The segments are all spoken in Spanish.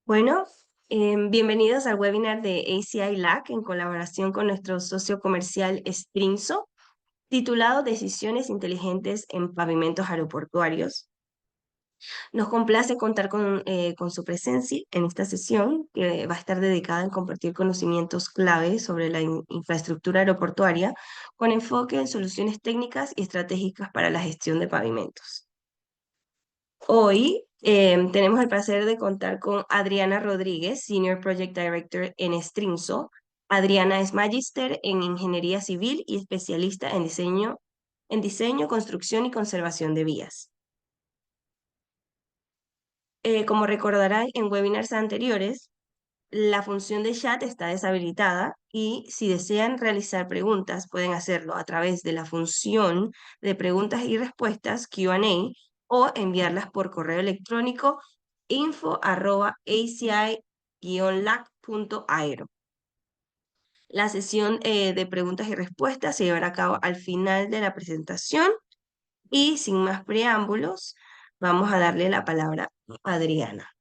Bueno, bienvenidos al webinar de ACI LAC en colaboración con nuestro socio comercial Strinso, titulado Decisiones inteligentes en pavimentos aeroportuarios. Nos complace contar con su presencia en esta sesión, que va a estar dedicada en compartir conocimientos clave sobre la infraestructura aeroportuaria, con enfoque en soluciones técnicas y estratégicas para la gestión de pavimentos. Hoy tenemos el placer de contar con Adriana Rodríguez, Senior Project Director en Strinso. Adriana es magíster en Ingeniería Civil y especialista en diseño, construcción y conservación de vías. Como recordarán en webinars anteriores, la función de chat está deshabilitada y si desean realizar preguntas pueden hacerlo a través de la función de preguntas y respuestas Q&A o enviarlas por correo electrónico info@aci-lac.aero. La sesión de preguntas y respuestas se llevará a cabo al final de la presentación y sin más preámbulos, vamos a darle la palabra a Adriana.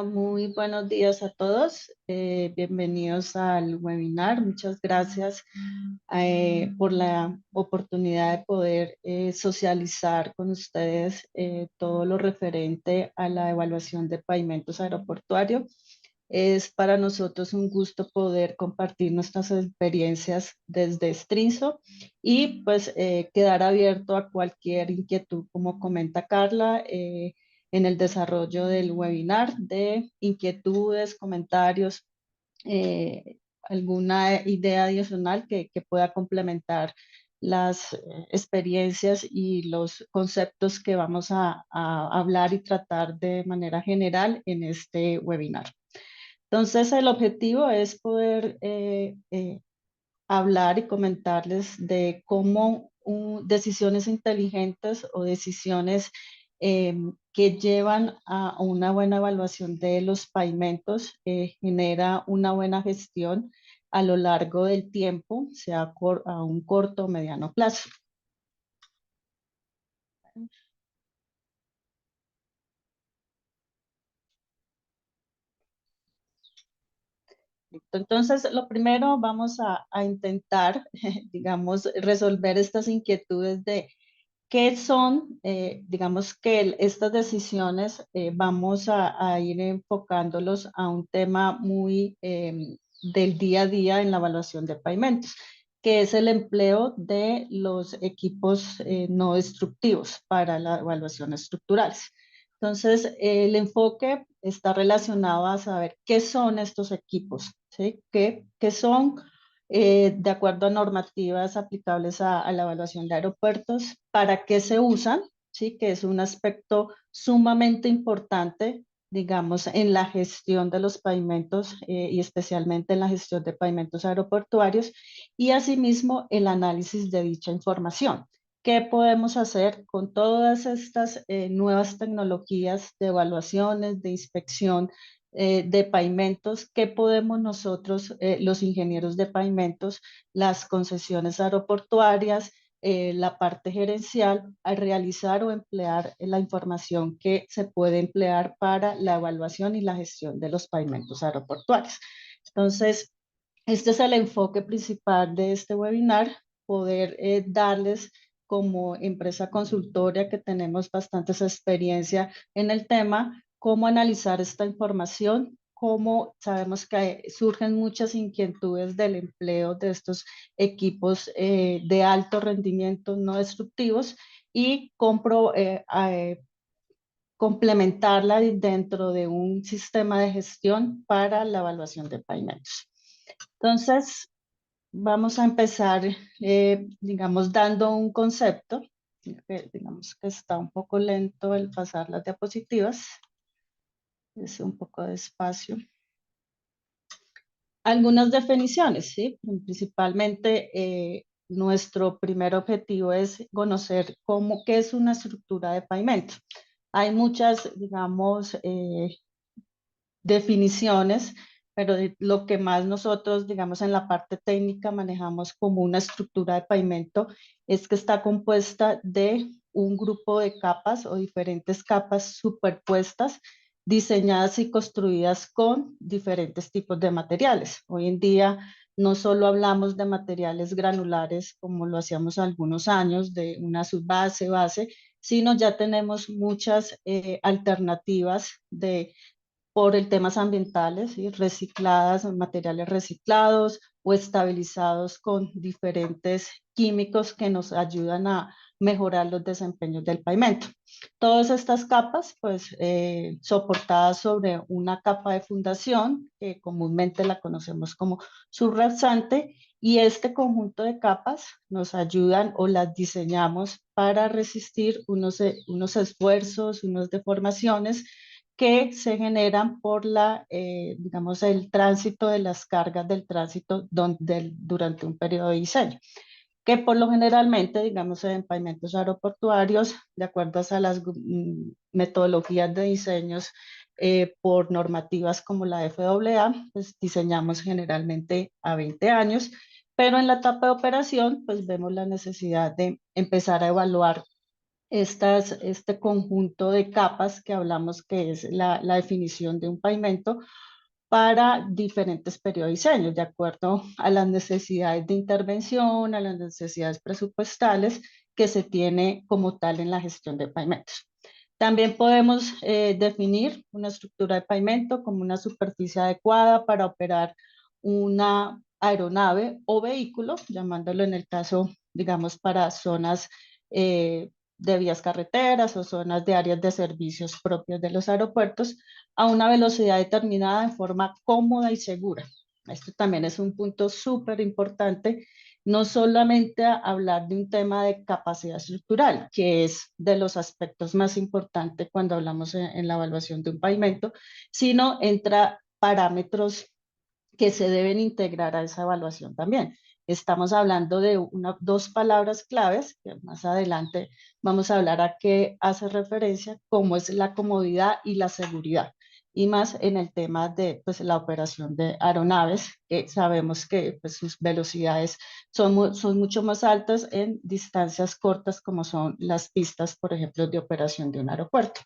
Muy buenos días a todos. Bienvenidos al webinar. Muchas gracias por la oportunidad de poder socializar con ustedes todo lo referente a la evaluación de pavimentos aeroportuarios. Es para nosotros un gusto poder compartir nuestras experiencias desde Strinso y pues quedar abierto a cualquier inquietud, como comenta Carla, en el desarrollo del webinar, de inquietudes, comentarios, alguna idea adicional que pueda complementar las experiencias y los conceptos que vamos a hablar y tratar de manera general en este webinar. Entonces, el objetivo es poder hablar y comentarles de cómo decisiones inteligentes o decisiones que llevan a una buena evaluación de los pavimentos genera una buena gestión a lo largo del tiempo, sea a un corto o mediano plazo. Entonces, lo primero vamos a intentar, digamos, resolver estas inquietudes de qué son, digamos que estas decisiones vamos a ir enfocándolos a un tema muy del día a día en la evaluación de pavimentos, que es el empleo de los equipos no destructivos para la evaluación estructurales. Entonces, el enfoque está relacionado a saber qué son estos equipos, ¿sí? ¿Qué son? De acuerdo a normativas aplicables a la evaluación de aeropuertos, para qué se usan, ¿sí? Que es un aspecto sumamente importante, digamos, en la gestión de los pavimentos y especialmente en la gestión de pavimentos aeroportuarios y asimismo el análisis de dicha información. ¿Qué podemos hacer con todas estas nuevas tecnologías de evaluaciones, de inspección de pavimentos? ¿Qué podemos nosotros, los ingenieros de pavimentos, las concesiones aeroportuarias, la parte gerencial, a realizar o emplear la información que se puede emplear para la evaluación y la gestión de los pavimentos aeroportuarios? Entonces, este es el enfoque principal de este webinar, poder darles como empresa consultoria que tenemos bastantes experiencia en el tema, cómo analizar esta información, cómo sabemos que surgen muchas inquietudes del empleo de estos equipos de alto rendimiento no destructivos y complementarla dentro de un sistema de gestión para la evaluación de pavimentos. Entonces, vamos a empezar, digamos, dando un concepto. Digamos que está un poco lento el pasar las diapositivas. Es un poco despacio. Algunas definiciones, ¿sí? Principalmente, nuestro primer objetivo es conocer qué es una estructura de pavimento. Hay muchas, digamos, definiciones, pero lo que más nosotros, digamos, en la parte técnica manejamos como una estructura de pavimento es que está compuesta de un grupo de capas o diferentes capas superpuestas, diseñadas y construidas con diferentes tipos de materiales. Hoy en día no solo hablamos de materiales granulares como lo hacíamos algunos años, de una subbase, base, sino ya tenemos muchas alternativas por el temas ambientales, ¿sí? Recicladas, materiales reciclados o estabilizados con diferentes químicos que nos ayudan a mejorar los desempeños del pavimento. Todas estas capas, pues, soportadas sobre una capa de fundación, que comúnmente la conocemos como subrasante, y este conjunto de capas nos ayudan o las diseñamos para resistir unos esfuerzos, unas deformaciones que se generan por digamos, el tránsito de las cargas del tránsito durante un periodo de diseño, que por lo generalmente, digamos, en pavimentos aeroportuarios, de acuerdo a las metodologías de diseños por normativas como la FAA, pues diseñamos generalmente a 20 años, pero en la etapa de operación, pues vemos la necesidad de empezar a evaluar este conjunto de capas que hablamos que es la definición de un pavimento para diferentes periodos de diseño, de acuerdo a las necesidades de intervención, a las necesidades presupuestales que se tiene como tal en la gestión de pavimentos. También podemos definir una estructura de pavimento como una superficie adecuada para operar una aeronave o vehículo, llamándolo en el caso, digamos, para zonas de vías carreteras o zonas de áreas de servicios propios de los aeropuertos a una velocidad determinada en forma cómoda y segura. Esto también es un punto súper importante, no solamente hablar de un tema de capacidad estructural, que es de los aspectos más importantes cuando hablamos en la evaluación de un pavimento, sino entra parámetros que se deben integrar a esa evaluación también. Estamos hablando de dos palabras claves, que más adelante vamos a hablar a qué hace referencia, como es la comodidad y la seguridad. Y más en el tema de pues, la operación de aeronaves, que sabemos que pues, sus velocidades son mucho más altas en distancias cortas, como son las pistas, por ejemplo, de operación de un aeropuerto.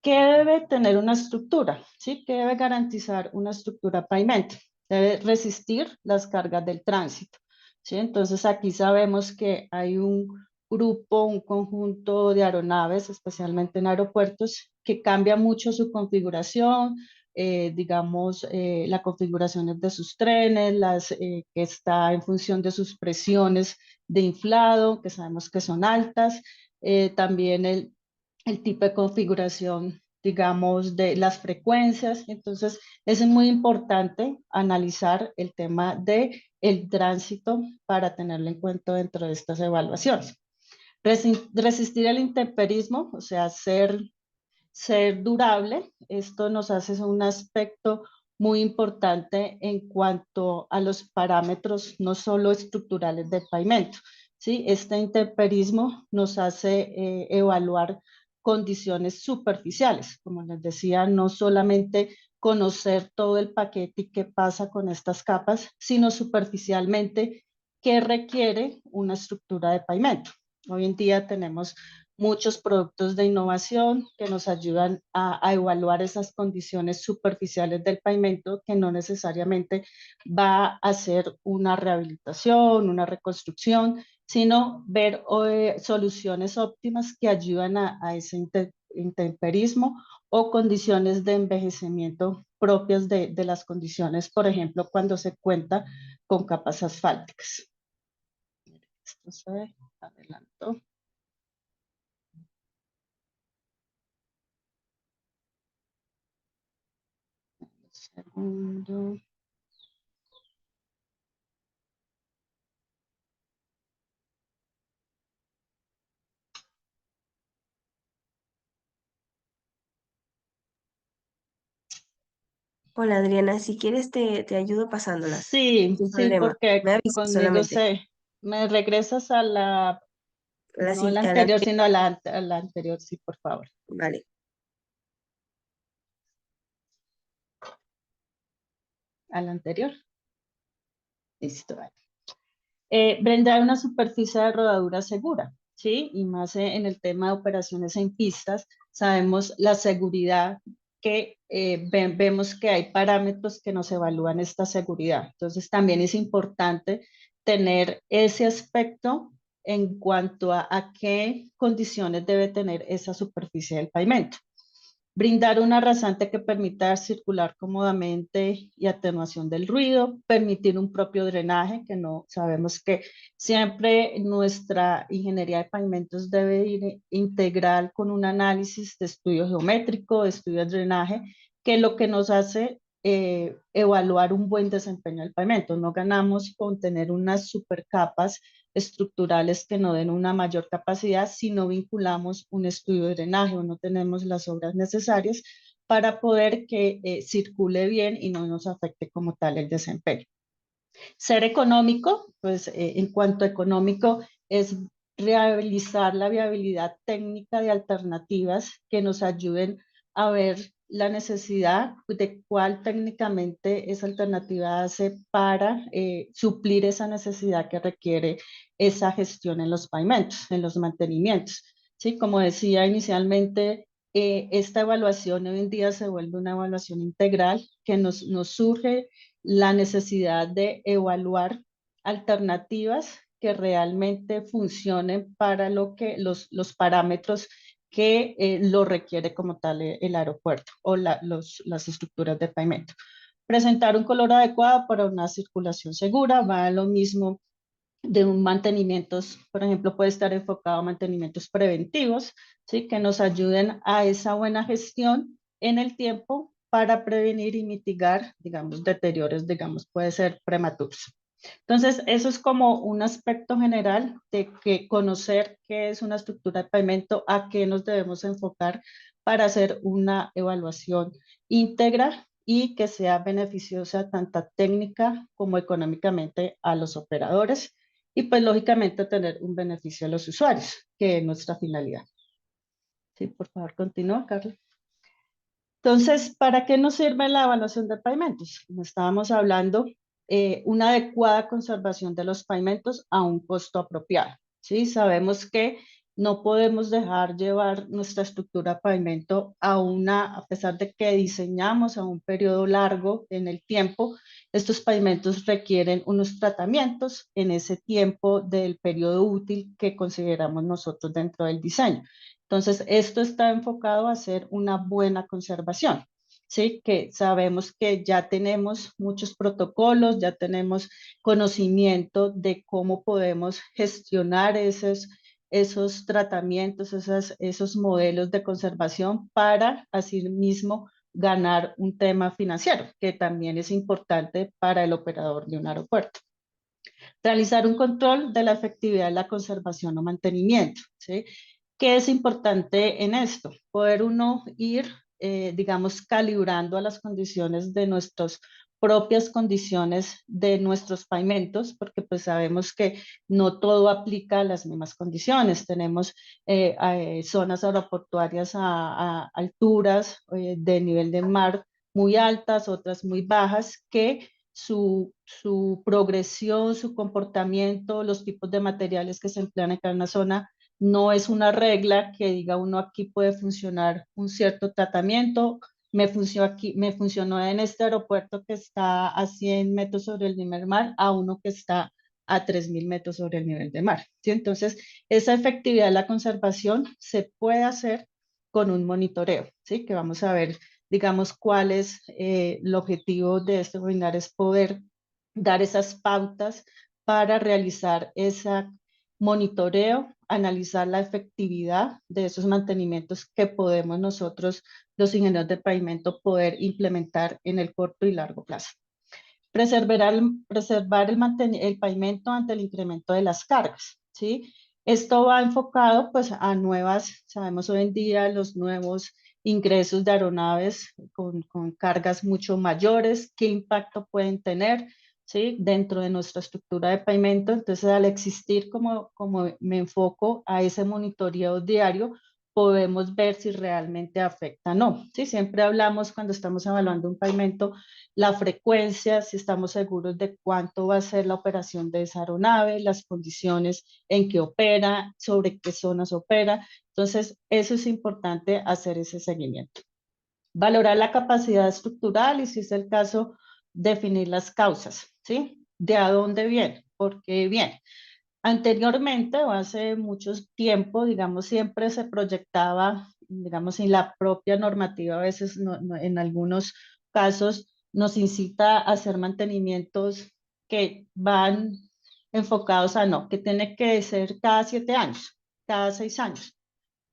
¿Qué debe tener una estructura? ¿Sí? ¿Qué debe garantizar una estructura pavimento? Debe resistir las cargas del tránsito. ¿Sí? Entonces aquí sabemos que hay un grupo, un conjunto de aeronaves, especialmente en aeropuertos, que cambia mucho su configuración, digamos, la configuración de sus trenes, que está en función de sus presiones de inflado, que sabemos que son altas, también el tipo de configuración, digamos, de las frecuencias. Entonces, es muy importante analizar el tema de el tránsito para tenerlo en cuenta dentro de estas evaluaciones. Resistir el intemperismo, o sea, ser durable, esto nos hace un aspecto muy importante en cuanto a los parámetros no solo estructurales del pavimento. ¿Sí? Este intemperismo nos hace evaluar condiciones superficiales, como les decía, no solamente conocer todo el paquete y qué pasa con estas capas, sino superficialmente qué requiere una estructura de pavimento. Hoy en día tenemos muchos productos de innovación que nos ayudan a evaluar esas condiciones superficiales del pavimento que no necesariamente va a ser una rehabilitación, una reconstrucción, sino ver soluciones óptimas que ayudan a ese intemperismo o condiciones de envejecimiento propias de las condiciones, por ejemplo, cuando se cuenta con capas asfálticas. Esto se adelantó. Segundo. Hola Adriana, si quieres te ayudo pasándolas, Sí, sin sí, problema. porque Me avisas conmigo solamente. sé. Me regresas no a la A la anterior, anterior. sino a la anterior, sí, por favor. Vale. al anterior. Listo. Brindar una superficie de rodadura segura, ¿sí? Y más en el tema de operaciones en pistas, sabemos la seguridad que vemos que hay parámetros que nos evalúan esta seguridad. Entonces, también es importante tener ese aspecto en cuanto a qué condiciones debe tener esa superficie del pavimento. Brindar una rasante que permita circular cómodamente y atenuación del ruido, permitir un propio drenaje, que no sabemos que siempre nuestra ingeniería de pavimentos debe ir integral con un análisis de estudio geométrico, de estudio de drenaje, que es lo que nos hace evaluar un buen desempeño del pavimento. No ganamos con tener unas supercapas estructurales que no den una mayor capacidad si no vinculamos un estudio de drenaje o no tenemos las obras necesarias para poder que circule bien y no nos afecte como tal el desempeño. Ser económico, pues en cuanto a económico es realizar la viabilidad técnica de alternativas que nos ayuden a ver la necesidad de cuál técnicamente esa alternativa hace para suplir esa necesidad que requiere esa gestión en los pavimentos, en los mantenimientos. ¿Sí? Como decía inicialmente, esta evaluación hoy en día se vuelve una evaluación integral que nos surge la necesidad de evaluar alternativas que realmente funcionen para lo que los parámetros que lo requiere como tal el aeropuerto o las estructuras de pavimento. Presentar un color adecuado para una circulación segura, va a lo mismo de un mantenimientos, por ejemplo, puede estar enfocado a mantenimientos preventivos, ¿sí? Que nos ayuden a esa buena gestión en el tiempo para prevenir y mitigar, digamos, deterioros, digamos, puede ser prematuros. Entonces, eso es como un aspecto general de que conocer qué es una estructura de pavimento, a qué nos debemos enfocar para hacer una evaluación íntegra y que sea beneficiosa tanto técnica como económicamente a los operadores y pues lógicamente tener un beneficio a los usuarios, que es nuestra finalidad. Sí, por favor, continúa, Carlos. Entonces, ¿para qué nos sirve la evaluación de pavimentos? Como estábamos hablando, una adecuada conservación de los pavimentos a un costo apropiado. ¿Sí? Sabemos que no podemos dejar llevar nuestra estructura de pavimento a pesar de que diseñamos a un periodo largo en el tiempo, estos pavimentos requieren unos tratamientos en ese tiempo del periodo útil que consideramos nosotros dentro del diseño. Entonces, esto está enfocado a hacer una buena conservación, ¿sí? Que sabemos que ya tenemos muchos protocolos, ya tenemos conocimiento de cómo podemos gestionar esos tratamientos, esos modelos de conservación para así mismo ganar un tema financiero, que también es importante para el operador de un aeropuerto. Realizar un control de la efectividad de la conservación o mantenimiento, ¿sí? ¿Qué es importante en esto? Poder uno ir, digamos, calibrando a las condiciones de nuestras propias condiciones de nuestros pavimentos, porque pues sabemos que no todo aplica a las mismas condiciones. Tenemos zonas aeroportuarias a alturas de nivel de mar muy altas, otras muy bajas, que su progresión, su comportamiento, los tipos de materiales que se emplean en cada zona no es una regla que diga uno aquí puede funcionar un cierto tratamiento. Me funcionó en este aeropuerto que está a 100 metros sobre el nivel del mar a uno que está a 3.000 metros sobre el nivel del mar. ¿Sí? Entonces, esa efectividad de la conservación se puede hacer con un monitoreo, ¿sí? Que vamos a ver, digamos, cuál es el objetivo de este webinar, es poder dar esas pautas para realizar ese monitoreo, analizar la efectividad de esos mantenimientos que podemos nosotros, los ingenieros de pavimento, poder implementar en el corto y largo plazo. Preservar el pavimento ante el incremento de las cargas, ¿sí? Esto va enfocado pues a sabemos hoy en día los nuevos ingresos de aeronaves con cargas mucho mayores, qué impacto pueden tener, ¿sí? Dentro de nuestra estructura de pavimento. Entonces, al existir como me enfoco a ese monitoreo diario, podemos ver si realmente afecta o no. ¿Sí? Siempre hablamos cuando estamos evaluando un pavimento, la frecuencia, si estamos seguros de cuánto va a ser la operación de esa aeronave, las condiciones en que opera, sobre qué zonas opera. Entonces, eso es importante hacer ese seguimiento. Valorar la capacidad estructural y, si es el caso, definir las causas, ¿sí? ¿De a dónde viene? ¿Por qué viene? Anteriormente, o hace mucho tiempo, digamos, siempre se proyectaba, digamos, en la propia normativa, a veces en algunos casos nos incita a hacer mantenimientos que van enfocados a no, que tiene que ser cada 7 años, cada 6 años.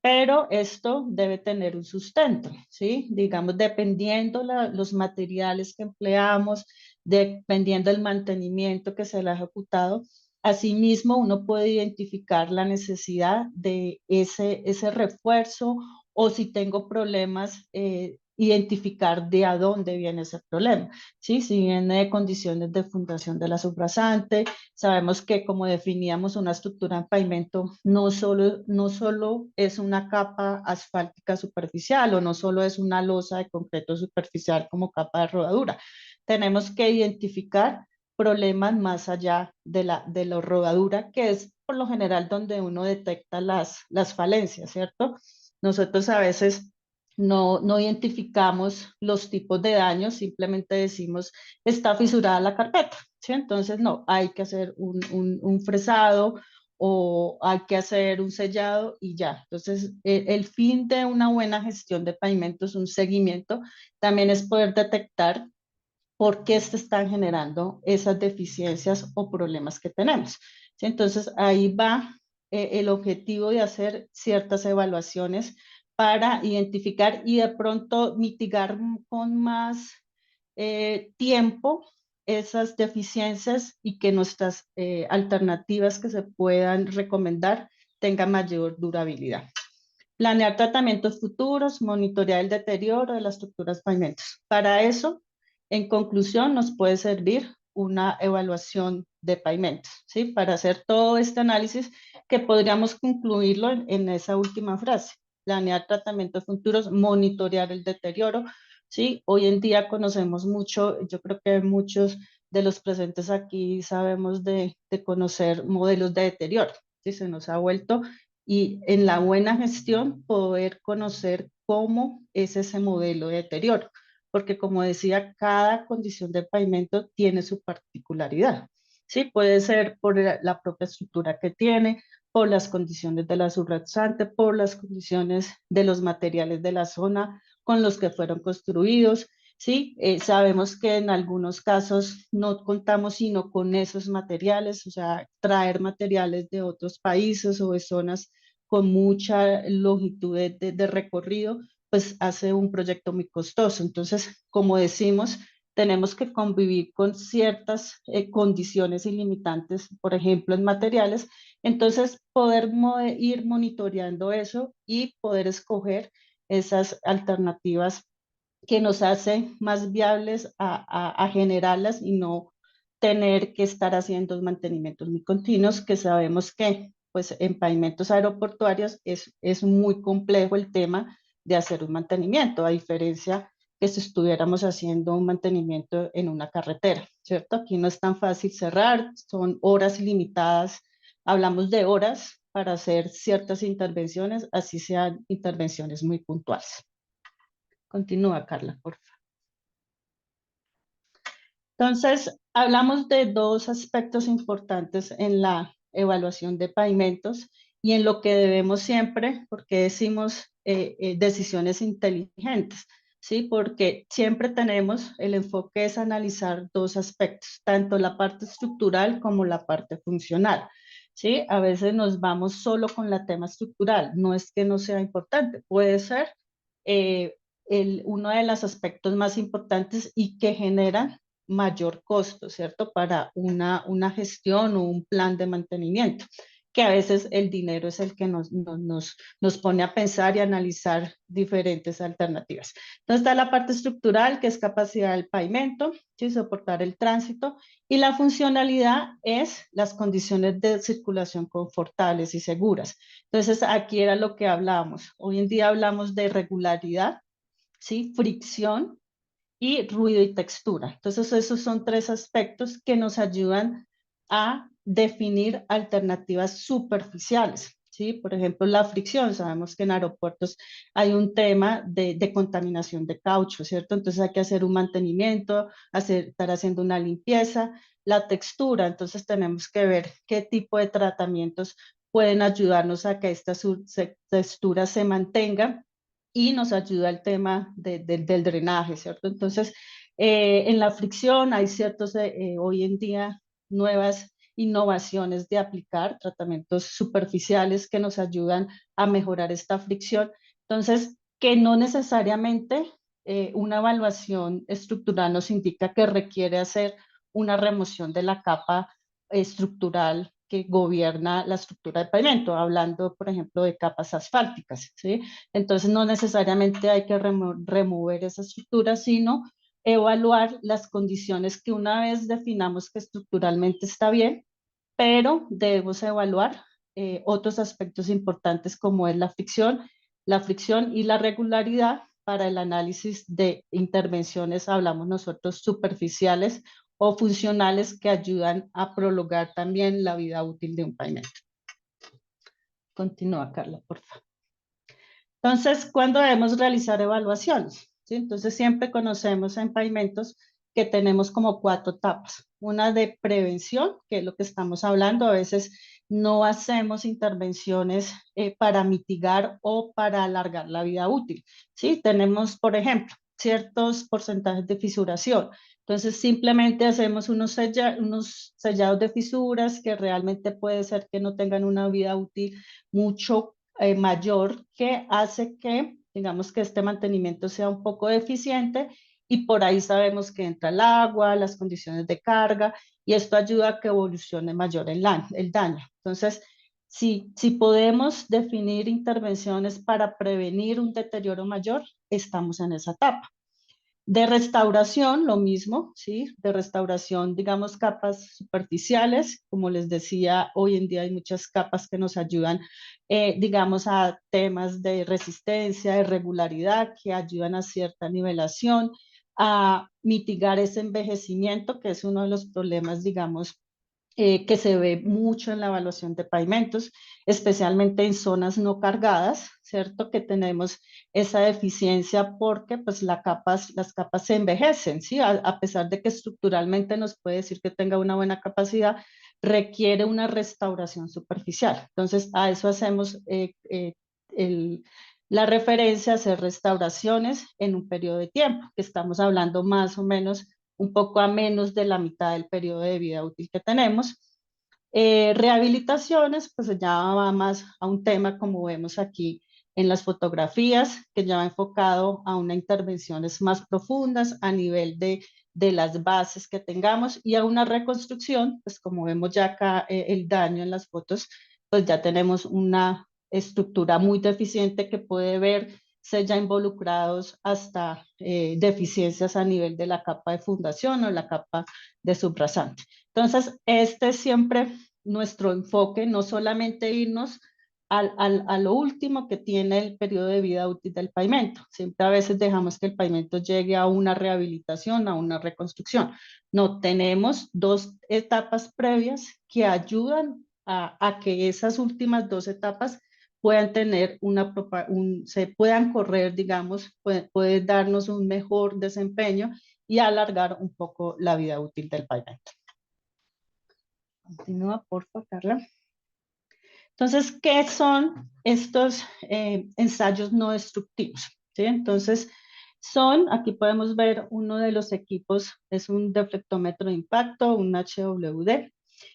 Pero esto debe tener un sustento, ¿sí? Digamos, dependiendo los materiales que empleamos, dependiendo del mantenimiento que se le ha ejecutado, asimismo uno puede identificar la necesidad de ese refuerzo, o si tengo problemas, identificar de a dónde viene ese problema, ¿sí? Si viene de condiciones de fundación de la subrasante. Sabemos que, como definíamos, una estructura en pavimento no solo es una capa asfáltica superficial, o no solo es una losa de concreto superficial como capa de rodadura. Tenemos que identificar problemas más allá de la rodadura, que es por lo general donde uno detecta las falencias, ¿cierto? Nosotros a veces no identificamos los tipos de daños, simplemente decimos está fisurada la carpeta, ¿sí? Entonces, no, hay que hacer un fresado, o hay que hacer un sellado y ya. Entonces, el fin de una buena gestión de pavimentos, un seguimiento, también es poder detectar por qué se están generando esas deficiencias o problemas que tenemos, ¿sí? Entonces, ahí va el objetivo de hacer ciertas evaluaciones para identificar y de pronto mitigar con más tiempo esas deficiencias, y que nuestras alternativas que se puedan recomendar tengan mayor durabilidad. Planear tratamientos futuros, monitorear el deterioro de las estructuras pavimentos. Para eso, en conclusión, nos puede servir una evaluación de pavimentos, ¿sí? Para hacer todo este análisis, que podríamos concluirlo en esa última frase: planear tratamientos futuros, monitorear el deterioro, ¿sí? Hoy en día conocemos mucho, yo creo que muchos de los presentes aquí sabemos de conocer modelos de deterioro, ¿sí? Se nos ha vuelto, y en la buena gestión poder conocer cómo es ese modelo de deterioro, porque, como decía, cada condición de pavimento tiene su particularidad, ¿sí? Puede ser por la propia estructura que tiene, por las condiciones de la subraxante, por las condiciones de los materiales de la zona con los que fueron construidos, ¿sí? Sabemos que en algunos casos no contamos sino con esos materiales, o sea, traer materiales de otros países o de zonas con mucha longitud de recorrido, pues hace un proyecto muy costoso. Entonces, como decimos, tenemos que convivir con ciertas condiciones y limitantes, por ejemplo, en materiales. Entonces, poder ir monitoreando eso y poder escoger esas alternativas que nos hacen más viables a generarlas, y no tener que estar haciendo mantenimientos muy continuos, que sabemos que, pues, en pavimentos aeroportuarios es muy complejo el tema de hacer un mantenimiento, a diferencia que si estuviéramos haciendo un mantenimiento en una carretera, ¿cierto? Aquí no es tan fácil cerrar, son horas limitadas, hablamos de horas para hacer ciertas intervenciones, así sean intervenciones muy puntuales. Continúa, Carla, por favor. Entonces, hablamos de dos aspectos importantes en la evaluación de pavimentos, y en lo que debemos siempre, porque decimos decisiones inteligentes, ¿sí? Porque siempre tenemos, el enfoque es analizar dos aspectos, tanto la parte estructural como la parte funcional, ¿sí? A veces nos vamos solo con la tema estructural, no es que no sea importante, puede ser eh, uno de los aspectos más importantes y que genera mayor costo, ¿cierto? Para una gestión o un plan de mantenimiento. que a veces el dinero es el que nos pone a pensar y analizar diferentes alternativas. Entonces está la parte estructural, que es capacidad del pavimento, ¿sí? Soportar el tránsito, y la funcionalidad es las condiciones de circulación confortables y seguras. Entonces aquí era lo que hablábamos. Hoy en día hablamos de regularidad, ¿sí? Fricción y ruido y textura. Entonces, esos son tres aspectos que nos ayudan a definir alternativas superficiales. ¿Sí? Por ejemplo, la fricción. Sabemos que en aeropuertos hay un tema de contaminación de caucho, ¿cierto? Entonces hay que hacer un mantenimiento, estar haciendo una limpieza. La textura, entonces tenemos que ver qué tipo de tratamientos pueden ayudarnos a que esta textura se mantenga y nos ayuda el tema del drenaje, ¿cierto? Entonces, en la fricción hay ciertos, hoy en día, nuevas innovaciones de aplicar tratamientos superficiales que nos ayudan a mejorar esta fricción. Entonces, que no necesariamente una evaluación estructural nos indica que requiere hacer una remoción de la capa estructural que gobierna la estructura de pavimento, hablando, por ejemplo, de capas asfálticas, ¿sí? Entonces, no necesariamente hay que remover esa estructura, sino evaluar las condiciones que una vez definamos que estructuralmente está bien, pero debemos evaluar otros aspectos importantes como es la fricción y la regularidad para el análisis de intervenciones, hablamos nosotros superficiales o funcionales que ayudan a prolongar también la vida útil de un pavimento. Continúa, Carla, por favor. Entonces, ¿cuándo debemos realizar evaluaciones? ¿Sí? Entonces, siempre conocemos en pavimentos que tenemos como 4 etapas. Una de prevención, que es lo que estamos hablando. A veces no hacemos intervenciones para mitigar o para alargar la vida útil. ¿Sí? Tenemos, por ejemplo, ciertos porcentajes de fisuración. Entonces, simplemente hacemos unos sellados de fisuras que realmente puede ser que no tengan una vida útil mucho mayor, que hace que, digamos, que este mantenimiento sea un poco deficiente, y por ahí sabemos que entra el agua, las condiciones de carga, y esto ayuda a que evolucione mayor el daño. Entonces, si podemos definir intervenciones para prevenir un deterioro mayor, estamos en esa etapa. De restauración, lo mismo, ¿sí? De restauración, digamos, capas superficiales. Como les decía, hoy en día hay muchas capas que nos ayudan, digamos, a temas de resistencia, de regularidad, que ayudan a cierta nivelación, a mitigar ese envejecimiento, que es uno de los problemas, digamos, que se ve mucho en la evaluación de pavimentos, especialmente en zonas no cargadas, ¿cierto? Que tenemos esa deficiencia porque pues las capas se envejecen, ¿sí? A pesar de que estructuralmente nos puede decir que tenga una buena capacidad, requiere una restauración superficial. Entonces, a eso hacemos la referencia a hacer restauraciones en un periodo de tiempo, que estamos hablando más o menos un poco a menos de la mitad del periodo de vida útil que tenemos. Rehabilitaciones, pues ya va más a un tema como vemos aquí en las fotografías, que ya va enfocado a unas intervenciones más profundas a nivel de las bases que tengamos, y a una reconstrucción, pues como vemos ya acá el daño en las fotos, pues ya tenemos una estructura muy deficiente que puede verse ya involucrados hasta deficiencias a nivel de la capa de fundación o la capa de subrasante. Entonces, este es siempre nuestro enfoque, no solamente irnos a lo último que tiene el periodo de vida útil del pavimento. Siempre a veces dejamos que el pavimento llegue a una rehabilitación, a una reconstrucción. No, tenemos 2 etapas previas que ayudan a que esas últimas 2 etapas puedan tener se puedan correr, digamos, puede darnos un mejor desempeño y alargar un poco la vida útil del pavimento. Continúa, por favor, Carla. Entonces, ¿qué son estos ensayos no destructivos? ¿Sí? Entonces, aquí podemos ver uno de los equipos, es un deflectómetro de impacto, un HWD,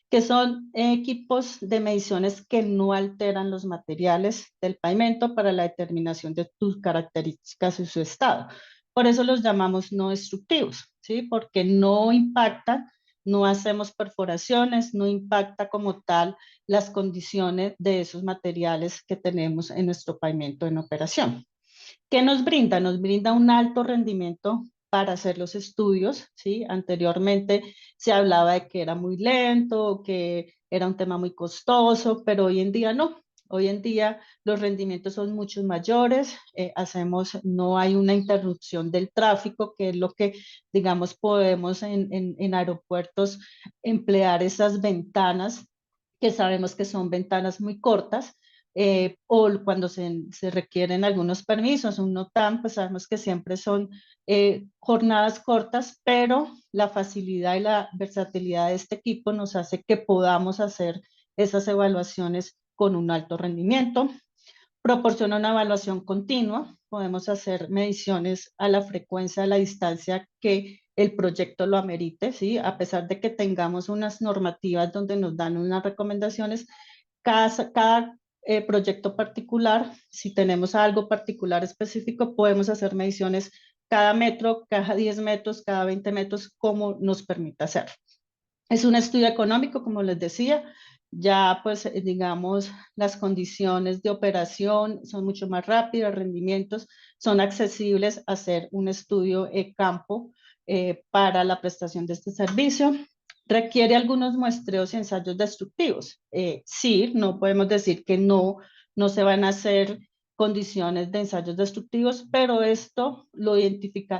que son equipos de mediciones que no alteran los materiales del pavimento para la determinación de sus características y su estado. Por eso los llamamos no destructivos, ¿sí? Porque no impactan no hacemos perforaciones, no impacta como tal las condiciones de esos materiales que tenemos en nuestro pavimento en operación. ¿Qué nos brinda? Nos brinda un alto rendimiento para hacer los estudios, ¿sí? Anteriormente se hablaba de que era muy lento, que era un tema muy costoso, pero hoy en día no. Hoy en día los rendimientos son mucho mayores, no hay una interrupción del tráfico, que es lo que, digamos, podemos en aeropuertos emplear esas ventanas, que sabemos que son ventanas muy cortas, o cuando se requieren algunos permisos, un NOTAM, pues sabemos que siempre son jornadas cortas, pero la facilidad y la versatilidad de este equipo nos hace que podamos hacer esas evaluaciones con un alto rendimiento. Proporciona una evaluación continua, podemos hacer mediciones a la frecuencia, a la distancia que el proyecto lo amerite, ¿sí? A pesar de que tengamos unas normativas donde nos dan unas recomendaciones, cada proyecto particular, si tenemos algo particular específico, podemos hacer mediciones cada metro, cada 10 metros, cada 20 metros, como nos permita hacer. Es un estudio económico, como les decía, ya pues digamos las condiciones de operación son mucho más rápidas, rendimientos son accesibles a hacer un estudio campo para la prestación de este servicio. Requiere algunos muestreos y ensayos destructivos. Sí, no podemos decir que no se van a hacer condiciones de ensayos destructivos, pero esto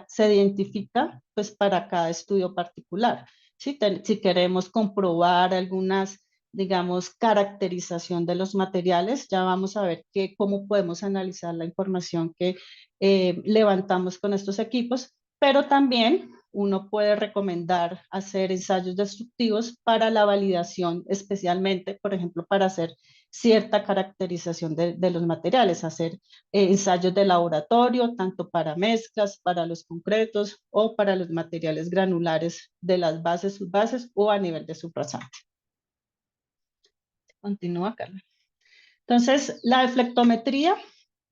se identifica pues para cada estudio particular. Si queremos comprobar algunas, digamos, caracterización de los materiales, ya vamos a ver cómo podemos analizar la información que levantamos con estos equipos, pero también uno puede recomendar hacer ensayos destructivos para la validación, especialmente, por ejemplo, para hacer cierta caracterización de los materiales, hacer ensayos de laboratorio, tanto para mezclas, para los concretos o para los materiales granulares de las bases, subbases o a nivel de subrasante. Continúa, Carla. Entonces, la deflectometría,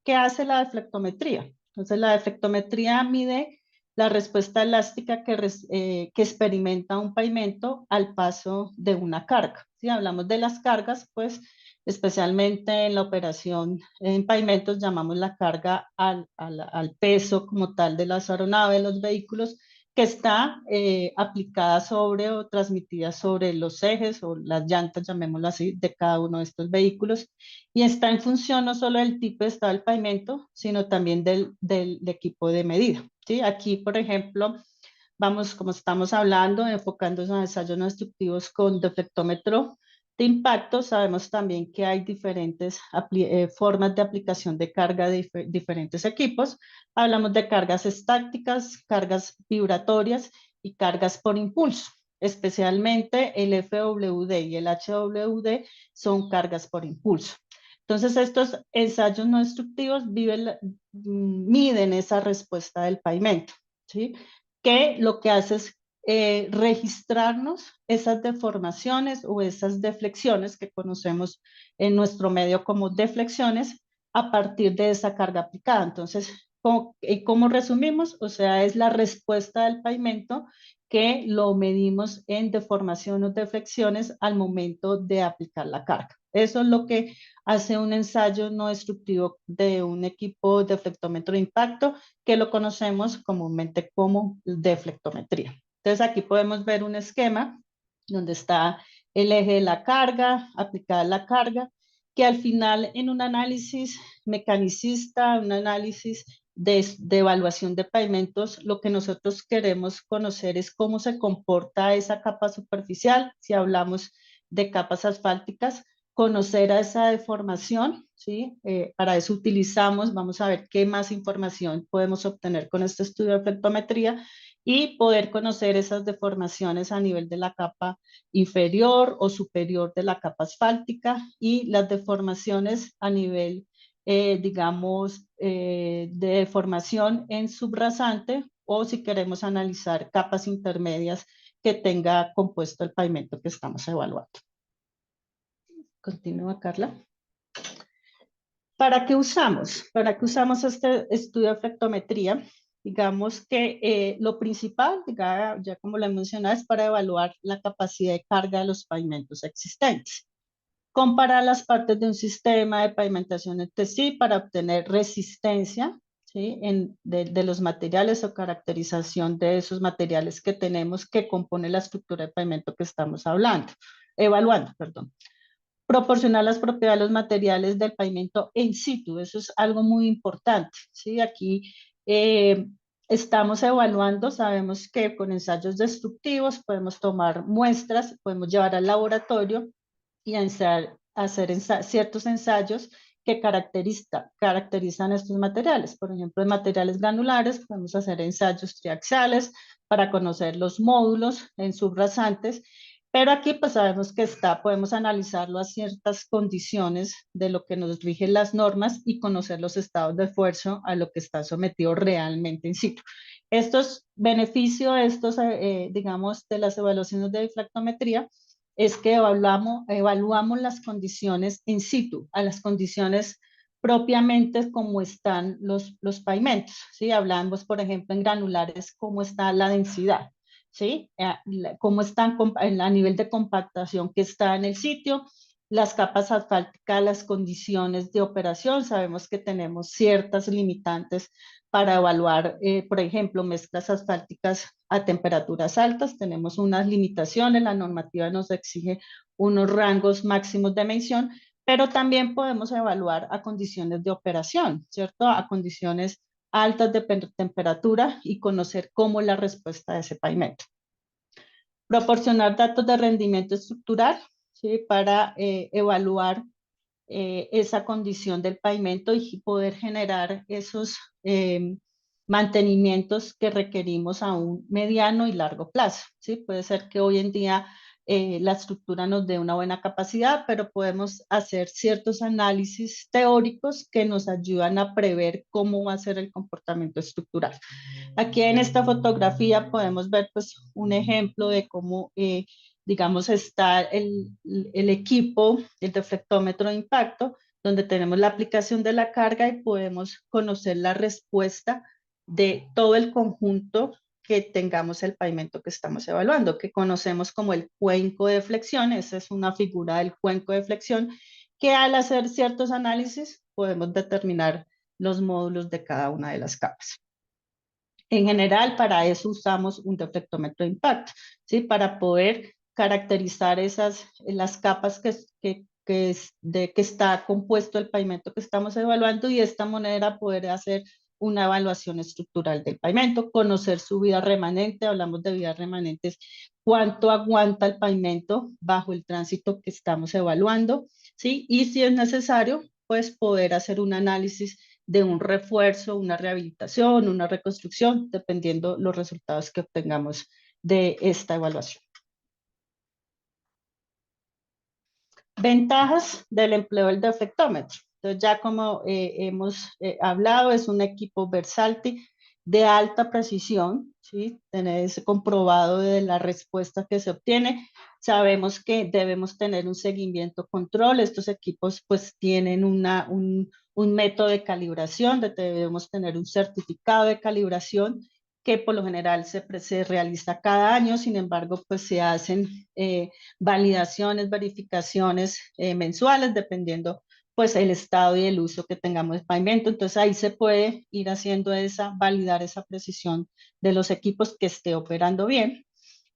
¿qué hace la deflectometría? Entonces, la deflectometría mide la respuesta elástica que experimenta un pavimento al paso de una carga. Si hablamos de las cargas, pues especialmente en la operación en pavimentos llamamos la carga al peso como tal de las aeronaves, los vehículos, que está aplicada sobre o transmitida sobre los ejes o las llantas, llamémoslo así, de cada uno de estos vehículos, y está en función no solo del tipo de estado del pavimento, sino también del equipo de medida. ¿Sí? Aquí, por ejemplo, vamos, como estamos hablando, enfocándonos en ensayos no destructivos con deflectómetro de impacto. Sabemos también que hay diferentes formas de aplicación de carga de diferentes equipos. Hablamos de cargas estáticas, cargas vibratorias y cargas por impulso. Especialmente el FWD y el HWD son cargas por impulso. Entonces, estos ensayos no destructivos miden esa respuesta del pavimento, ¿sí? Que lo que hace es registrarnos esas deformaciones o esas deflexiones que conocemos en nuestro medio como deflexiones a partir de esa carga aplicada. Entonces, ¿cómo resumimos? O sea, es la respuesta del pavimento que lo medimos en deformación o deflexiones al momento de aplicar la carga. Eso es lo que hace un ensayo no destructivo de un equipo deflectómetro de impacto, que lo conocemos comúnmente como deflectometría. Entonces aquí podemos ver un esquema donde está el eje de la carga, aplicada la carga, que al final en un análisis mecanicista, un análisis de evaluación de pavimentos, lo que nosotros queremos conocer es cómo se comporta esa capa superficial, si hablamos de capas asfálticas, conocer a esa deformación, ¿sí? Para eso utilizamos, vamos a ver qué más información podemos obtener con este estudio de reflectometría y poder conocer esas deformaciones a nivel de la capa inferior o superior de la capa asfáltica y las deformaciones a nivel, digamos, de deformación en subrasante, o si queremos analizar capas intermedias que tenga compuesto el pavimento que estamos evaluando. Continúa, Carla. ¿Para qué usamos? ¿Para qué usamos este estudio de reflectometría? digamos que lo principal, ya como lo he mencionado, es para evaluar la capacidad de carga de los pavimentos existentes. Comparar las partes de un sistema de pavimentación entre sí para obtener resistencia, ¿sí? De los materiales o caracterización de esos materiales que tenemos que compone la estructura de pavimento que estamos evaluando, perdón. Proporcionar las propiedades de los materiales del pavimento en situ, eso es algo muy importante, ¿sí? Aquí eh, estamos evaluando, sabemos que con ensayos destructivos podemos tomar muestras, podemos llevar al laboratorio y hacer ciertos ensayos que caracterizan estos materiales. Por ejemplo, en materiales granulares podemos hacer ensayos triaxiales para conocer los módulos en subrasantes, pero aquí pues sabemos que podemos analizarlo a ciertas condiciones de lo que nos rigen las normas y conocer los estados de esfuerzo a lo que está sometido realmente en situ. Estos beneficios, digamos, de las evaluaciones de difractometría es que evaluamos las condiciones in situ, a las condiciones propiamente como están los pavimentos, ¿sí? Hablamos, por ejemplo, en granulares, cómo está la densidad, ¿sí? Cómo están a nivel de compactación que está en el sitio, las capas asfálticas, las condiciones de operación, sabemos que tenemos ciertas limitantes para evaluar, por ejemplo, mezclas asfálticas a temperaturas altas. Tenemos unas limitaciones, la normativa nos exige unos rangos máximos de emisión, pero también podemos evaluar a condiciones de operación, ¿cierto? A condiciones altas de temperatura y conocer cómo es la respuesta de ese pavimento. Proporcionar datos de rendimiento estructural, ¿sí? Para evaluar esa condición del pavimento y poder generar esos mantenimientos que requerimos a un mediano y largo plazo, ¿sí? Puede ser que hoy en día la estructura nos dé una buena capacidad, pero podemos hacer ciertos análisis teóricos que nos ayudan a prever cómo va a ser el comportamiento estructural. Aquí en esta fotografía podemos ver pues un ejemplo de cómo digamos, está el equipo, el deflectómetro de impacto, donde tenemos la aplicación de la carga y podemos conocer la respuesta de todo el conjunto que tengamos el pavimento que estamos evaluando, que conocemos como el cuenco de flexión. Esa es una figura del cuenco de flexión, que al hacer ciertos análisis podemos determinar los módulos de cada una de las capas. En general, para eso usamos un deflectómetro de impacto, ¿sí? Para poder caracterizar las capas de que está compuesto el pavimento que estamos evaluando y de esta manera poder hacer una evaluación estructural del pavimento, conocer su vida remanente. Hablamos de vidas remanentes, cuánto aguanta el pavimento bajo el tránsito que estamos evaluando, ¿sí? Y si es necesario, pues poder hacer un análisis de un refuerzo, una rehabilitación, una reconstrucción, dependiendo los resultados que obtengamos de esta evaluación. Ventajas del empleo del deflectómetro. Entonces, ya como hemos hablado, es un equipo versátil de alta precisión, ¿sí? Tenés comprobado de la respuesta que se obtiene. Sabemos que debemos tener un seguimiento control. Estos equipos pues tienen un método de calibración, debemos tener un certificado de calibración que por lo general se realiza cada año. Sin embargo, pues se hacen validaciones, verificaciones mensuales, dependiendo pues el estado y el uso que tengamos del pavimento. Entonces ahí se puede ir haciendo validar esa precisión de los equipos que esté operando bien.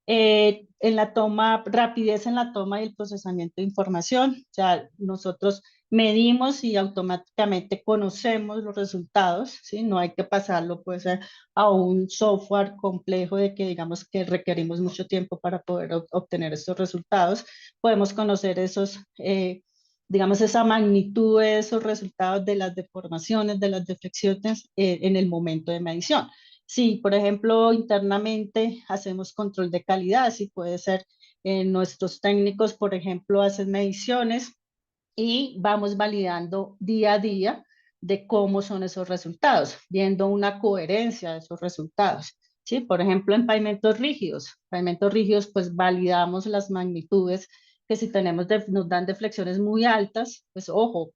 En la rapidez en la toma y el procesamiento de información, o sea, nosotros medimos y automáticamente conocemos los resultados, ¿sí? No hay que pasarlo pues a un software complejo de que digamos que requerimos mucho tiempo para poder obtener estos resultados. Podemos conocer digamos, esa magnitud de esos resultados de las deformaciones, de las deflexiones en el momento de medición. Si, por ejemplo, internamente hacemos control de calidad, si puede ser nuestros técnicos, por ejemplo, hacen mediciones y vamos validando día a día de cómo son esos resultados, viendo una coherencia de esos resultados. ¿Sí? Por ejemplo, en pavimentos rígidos, pues validamos las magnitudes que si nos dan deflexiones muy altas, pues ojo,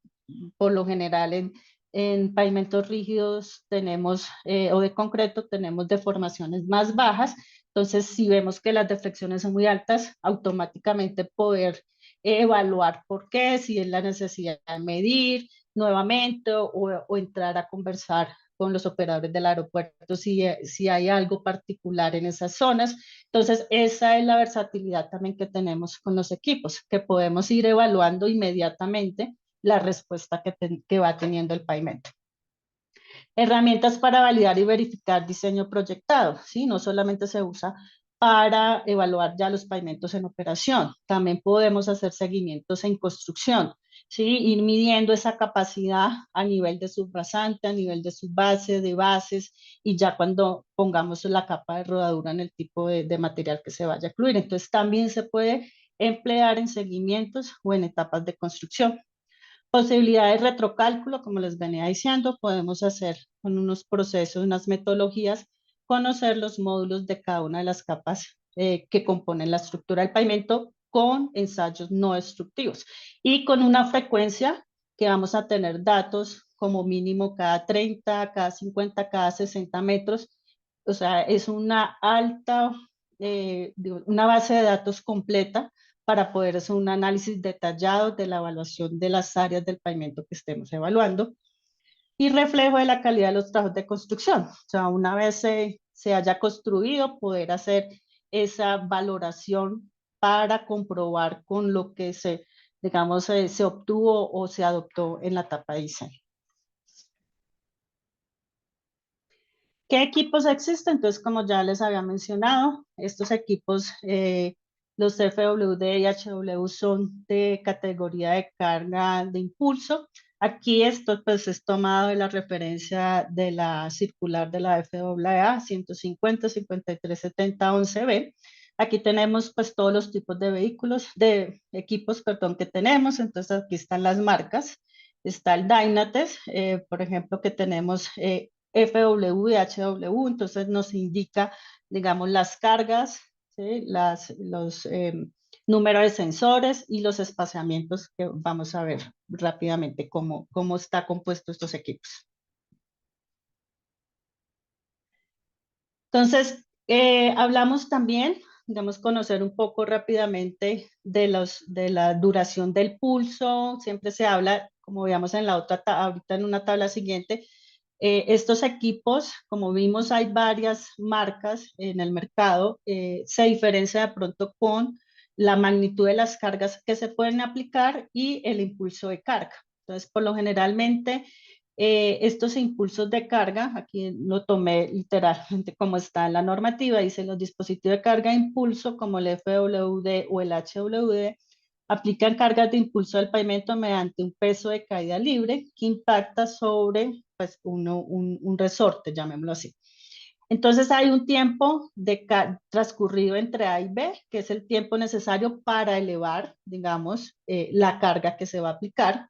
por lo general en pavimentos rígidos tenemos, o de concreto, tenemos deformaciones más bajas. Entonces, si vemos que las deflexiones son muy altas, automáticamente poder evaluar por qué, si es la necesidad de medir nuevamente o entrar a conversar con los operadores del aeropuerto si hay algo particular en esas zonas. Entonces, esa es la versatilidad también que tenemos con los equipos, que podemos ir evaluando inmediatamente la respuesta que va teniendo el pavimento. Herramientas para validar y verificar diseño proyectado, ¿sí? No solamente se usa para evaluar ya los pavimentos en operación, también podemos hacer seguimientos en construcción, ¿sí? Ir midiendo esa capacidad a nivel de subrasante, a nivel de subbase, de bases, y ya cuando pongamos la capa de rodadura en el tipo de material que se vaya a incluir. Entonces también se puede emplear en seguimientos o en etapas de construcción. Posibilidad de retrocálculo, como les venía diciendo, podemos hacer con unos procesos, unas metodologías, conocer los módulos de cada una de las capas que componen la estructura del pavimento con ensayos no destructivos y con una frecuencia que vamos a tener datos como mínimo cada 30, cada 50, cada 60 metros. O sea, es una alta, una base de datos completa para poder hacer un análisis detallado de la evaluación de las áreas del pavimento que estemos evaluando y reflejo de la calidad de los trabajos de construcción. O sea, una vez se haya construido, poder hacer esa valoración para comprobar con lo que digamos, se obtuvo o se adoptó en la etapa de diseño. ¿Qué equipos existen? Entonces, como ya les había mencionado, estos equipos, los FWD y HW son de categoría de carga de impulso. Aquí esto pues es tomado de la referencia de la circular de la FAA 150, 53, 70, 11B. Aquí tenemos pues todos los tipos de vehículos, de equipos, perdón, que tenemos. Entonces aquí están las marcas. Está el Dynates, por ejemplo, que tenemos FW y HW, entonces nos indica, digamos, las cargas, ¿sí? Los números de sensores y los espaciamientos que vamos a ver rápidamente cómo está compuesto estos equipos. Entonces, hablamos también, digamos, conocer un poco rápidamente de la duración del pulso. Siempre se habla, como veíamos en la otra, ahorita en una tabla siguiente, estos equipos, como vimos, hay varias marcas en el mercado, se diferencia de pronto con la magnitud de las cargas que se pueden aplicar y el impulso de carga. Entonces, por lo generalmente, estos impulsos de carga, aquí lo tomé literalmente como está en la normativa, dice los dispositivos de carga e impulso como el FWD o el HWD, aplican cargas de impulso al pavimento mediante un peso de caída libre que impacta sobre pues, un resorte, llamémoslo así. Entonces hay un tiempo transcurrido entre A y B, que es el tiempo necesario para elevar, digamos, la carga que se va a aplicar.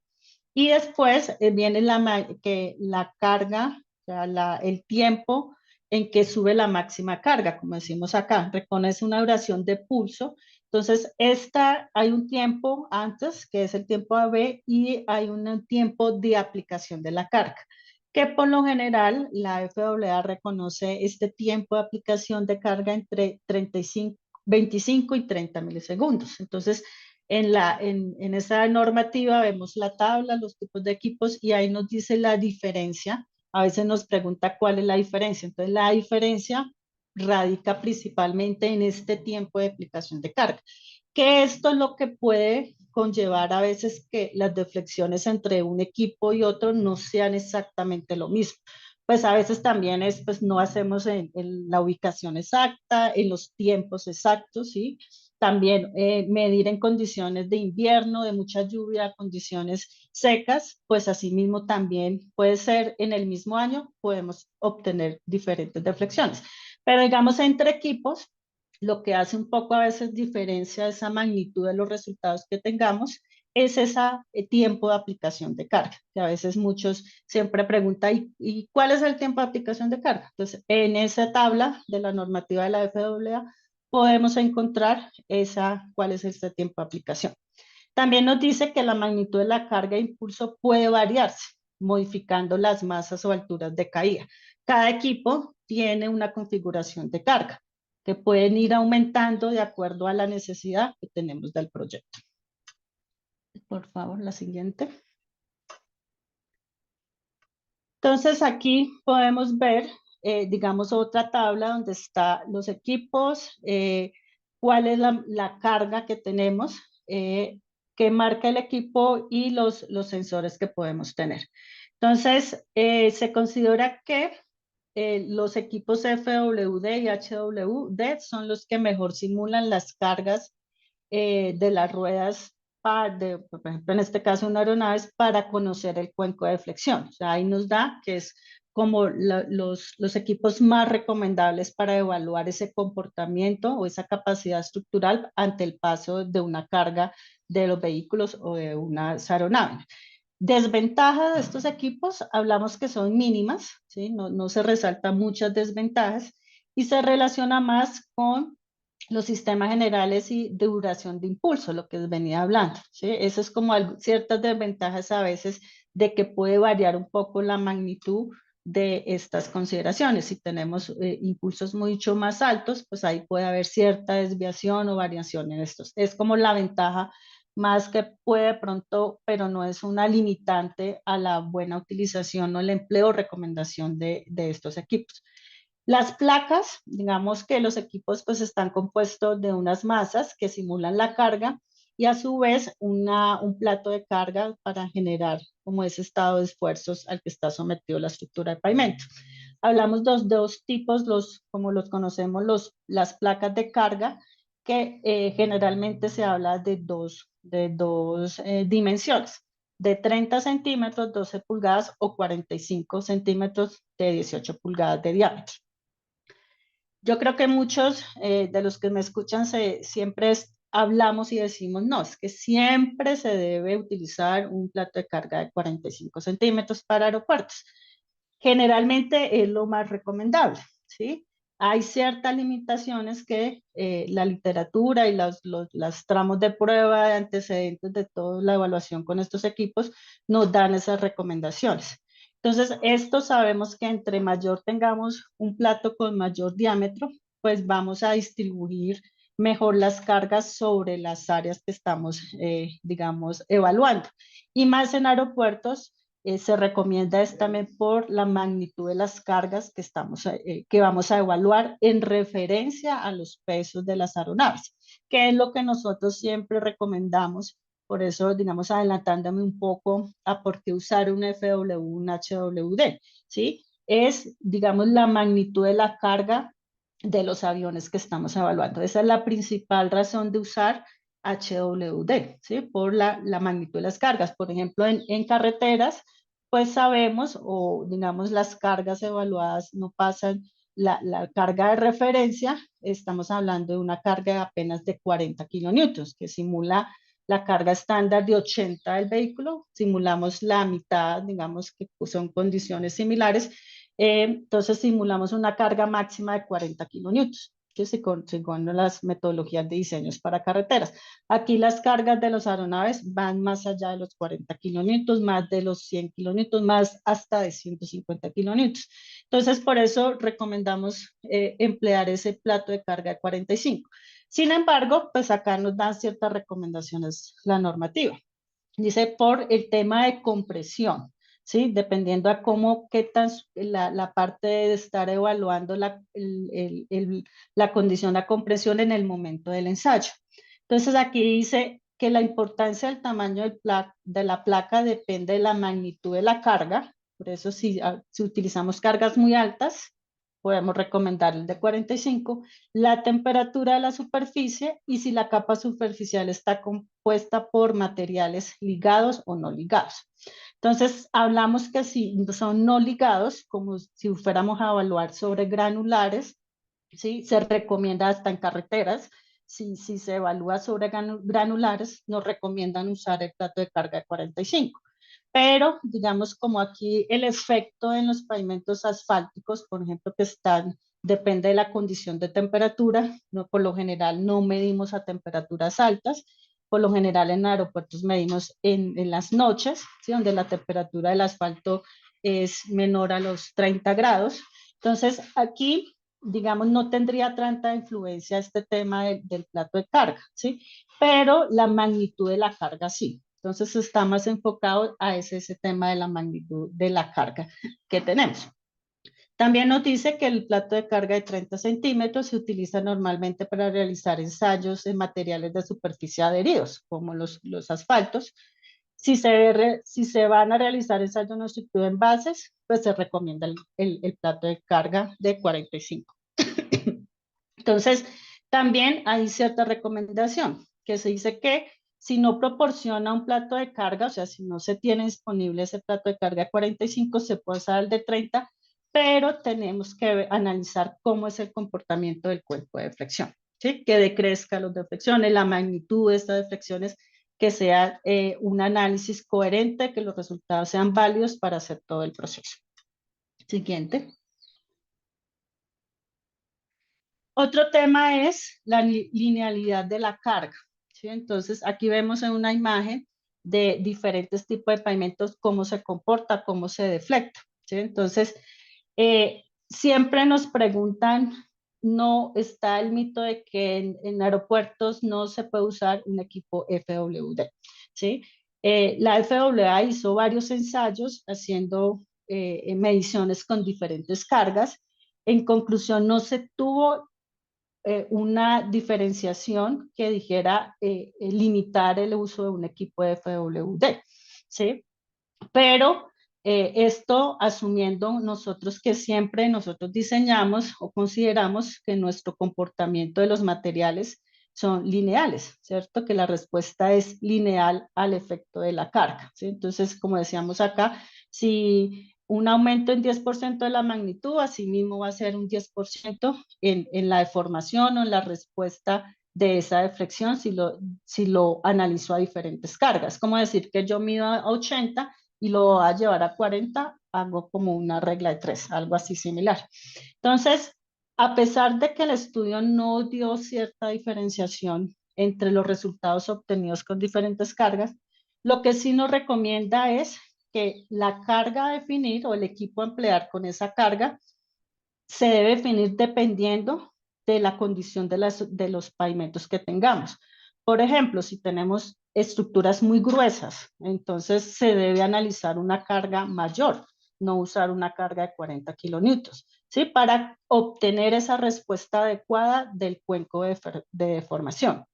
Y después viene la carga, o sea, el tiempo en que sube la máxima carga, como decimos acá, reconoce una duración de pulso. Entonces, hay un tiempo antes, que es el tiempo AB, y hay un tiempo de aplicación de la carga, que por lo general la FAA reconoce este tiempo de aplicación de carga entre 25 y 30 milisegundos. Entonces, en esa normativa vemos la tabla, los tipos de equipos y ahí nos dice la diferencia. A veces nos pregunta cuál es la diferencia. Entonces, la diferencia radica principalmente en este tiempo de aplicación de carga, que esto es lo que puede conllevar a veces que las deflexiones entre un equipo y otro no sean exactamente lo mismo. Pues a veces también pues no hacemos en la ubicación exacta, en los tiempos exactos, ¿sí? También medir en condiciones de invierno, de mucha lluvia, condiciones secas, pues asimismo también puede ser en el mismo año, podemos obtener diferentes deflexiones. Pero digamos, entre equipos, lo que hace un poco a veces diferencia esa magnitud de los resultados que tengamos es ese tiempo de aplicación de carga, que a veces muchos siempre preguntan, ¿y cuál es el tiempo de aplicación de carga? Entonces, en esa tabla de la normativa de la FAA podemos encontrar cuál es este tiempo de aplicación. También nos dice que la magnitud de la carga de impulso puede variarse, modificando las masas o alturas de caída. Cada equipo tiene una configuración de carga que pueden ir aumentando de acuerdo a la necesidad que tenemos del proyecto. Por favor, la siguiente. Entonces aquí podemos ver, digamos, otra tabla donde están los equipos, cuál es la carga que tenemos, que marca el equipo y los sensores que podemos tener. Entonces, se considera que los equipos FWD y HWD son los que mejor simulan las cargas de las ruedas, por ejemplo, en este caso una aeronave, es para conocer el cuenco de flexión. O sea, ahí nos da que es como los equipos más recomendables para evaluar ese comportamiento o esa capacidad estructural ante el paso de una carga de los vehículos o de una aeronave. Desventajas de estos equipos, hablamos que son mínimas, ¿sí? No se resaltan muchas desventajas y se relaciona más con los sistemas generales y de duración de impulso, lo que les venía hablando, ¿sí? Eso es como ciertas desventajas a veces de que puede variar un poco la magnitud de estas consideraciones. Si tenemos impulsos mucho más altos, pues ahí puede haber cierta desviación o variación en estos. Es como la ventaja más que puede pronto, pero no es una limitante a la buena utilización o el empleo o recomendación de estos equipos. Las placas, digamos que los equipos pues están compuestos de unas masas que simulan la carga y a su vez un plato de carga para generar como ese estado de esfuerzos al que está sometido la estructura de pavimento. Hablamos de dos tipos, como los conocemos, las placas de carga, que generalmente se habla de dos dimensiones, de 30 centímetros, 12 pulgadas o 45 centímetros de 18 pulgadas de diámetro. Yo creo que muchos de los que me escuchan siempre hablamos y decimos, no, es que siempre se debe utilizar un plato de carga de 45 centímetros para aeropuertos. Generalmente es lo más recomendable, ¿sí? Hay ciertas limitaciones que la literatura y los tramos de prueba de antecedentes de toda la evaluación con estos equipos nos dan esas recomendaciones. Entonces, esto sabemos que entre mayor tengamos un plato con mayor diámetro, pues vamos a distribuir mejor las cargas sobre las áreas que estamos, digamos, evaluando. Y más en aeropuertos, se recomienda es también por la magnitud de las cargas que vamos a evaluar en referencia a los pesos de las aeronaves, que es lo que nosotros siempre recomendamos. Por eso, digamos, adelantándome un poco a por qué usar un FW, un HWD, ¿sí? Es, digamos, la magnitud de la carga de los aviones que estamos evaluando. Esa es la principal razón de usar HWD, ¿sí? Por la magnitud de las cargas. Por ejemplo, en carreteras, pues sabemos, o digamos, las cargas evaluadas no pasan la carga de referencia, estamos hablando de una carga apenas de 40 kilonewtons, que simula la carga estándar de 80 del vehículo, simulamos la mitad, digamos que son condiciones similares, entonces simulamos una carga máxima de 40 kilonewtons, que se con las metodologías de diseños para carreteras. Aquí las cargas de los aeronaves van más allá de los 40 kilonewtons, más de los 100 kilonewtons, más hasta de 150 kilonewtons. Entonces, por eso recomendamos emplear ese plato de carga de 45. Sin embargo, pues acá nos dan ciertas recomendaciones la normativa. Dice por el tema de compresión, ¿sí? Dependiendo a cómo, qué tan la parte de estar evaluando la condición de compresión en el momento del ensayo. Entonces aquí dice que la importancia del tamaño de la placa depende de la magnitud de la carga. Por eso si utilizamos cargas muy altas, podemos recomendar el de 45, la temperatura de la superficie y si la capa superficial está compuesta por materiales ligados o no ligados. Entonces, hablamos que si son no ligados, como si fuéramos a evaluar sobre granulares, ¿sí? Se recomienda hasta en carreteras. Si se evalúa sobre granulares, nos recomiendan usar el plato de carga de 45. Pero digamos como aquí el efecto en los pavimentos asfálticos, por ejemplo, que depende de la condición de temperatura, no, por lo general no medimos a temperaturas altas, por lo general en aeropuertos medimos en las noches, ¿sí? Donde la temperatura del asfalto es menor a los 30 grados. Entonces, aquí, digamos, no tendría tanta influencia este tema del plato de carga, ¿sí? Pero la magnitud de la carga sí. Entonces, está más enfocado a ese tema de la magnitud de la carga que tenemos. También nos dice que el plato de carga de 30 centímetros se utiliza normalmente para realizar ensayos en materiales de superficie adheridos, como los asfaltos. Si se van a realizar ensayos en estructura en bases, pues se recomienda el plato de carga de 45. Entonces, también hay cierta recomendación que se dice que si no proporciona un plato de carga, o sea, si no se tiene disponible ese plato de carga de 45, se puede usar el de 30, pero tenemos que analizar cómo es el comportamiento del cuerpo de flexión, ¿sí? Que decrezca los deflexiones, la magnitud de estas deflexiones, que sea un análisis coherente, que los resultados sean válidos para hacer todo el proceso. Siguiente. Otro tema es la linealidad de la carga, ¿sí? Entonces, aquí vemos en una imagen de diferentes tipos de pavimentos, cómo se comporta, cómo se deflecta, ¿sí? Entonces, siempre nos preguntan, no está el mito de que en aeropuertos no se puede usar un equipo FWD, ¿sí? La FAA hizo varios ensayos haciendo mediciones con diferentes cargas. En conclusión, no se tuvo una diferenciación que dijera limitar el uso de un equipo de FWD, ¿sí? Pero esto asumiendo nosotros que siempre nosotros diseñamos o consideramos que nuestro comportamiento de los materiales son lineales, ¿cierto? Que la respuesta es lineal al efecto de la carga, ¿sí? Entonces, como decíamos acá, si un aumento en 10% de la magnitud, asimismo va a ser un 10% en la deformación o en la respuesta de esa deflexión si lo analizo a diferentes cargas. Como decir que yo mido a 80 y lo voy a llevar a 40, hago como una regla de 3, algo así similar. Entonces, a pesar de que el estudio no dio cierta diferenciación entre los resultados obtenidos con diferentes cargas, lo que sí nos recomienda es que la carga a definir o el equipo a emplear con esa carga se debe definir dependiendo de la condición de los pavimentos que tengamos. Por ejemplo, si tenemos estructuras muy gruesas, entonces se debe analizar una carga mayor, no usar una carga de 40 kilonewtons, ¿sí? Para obtener esa respuesta adecuada del cuenco de deformación.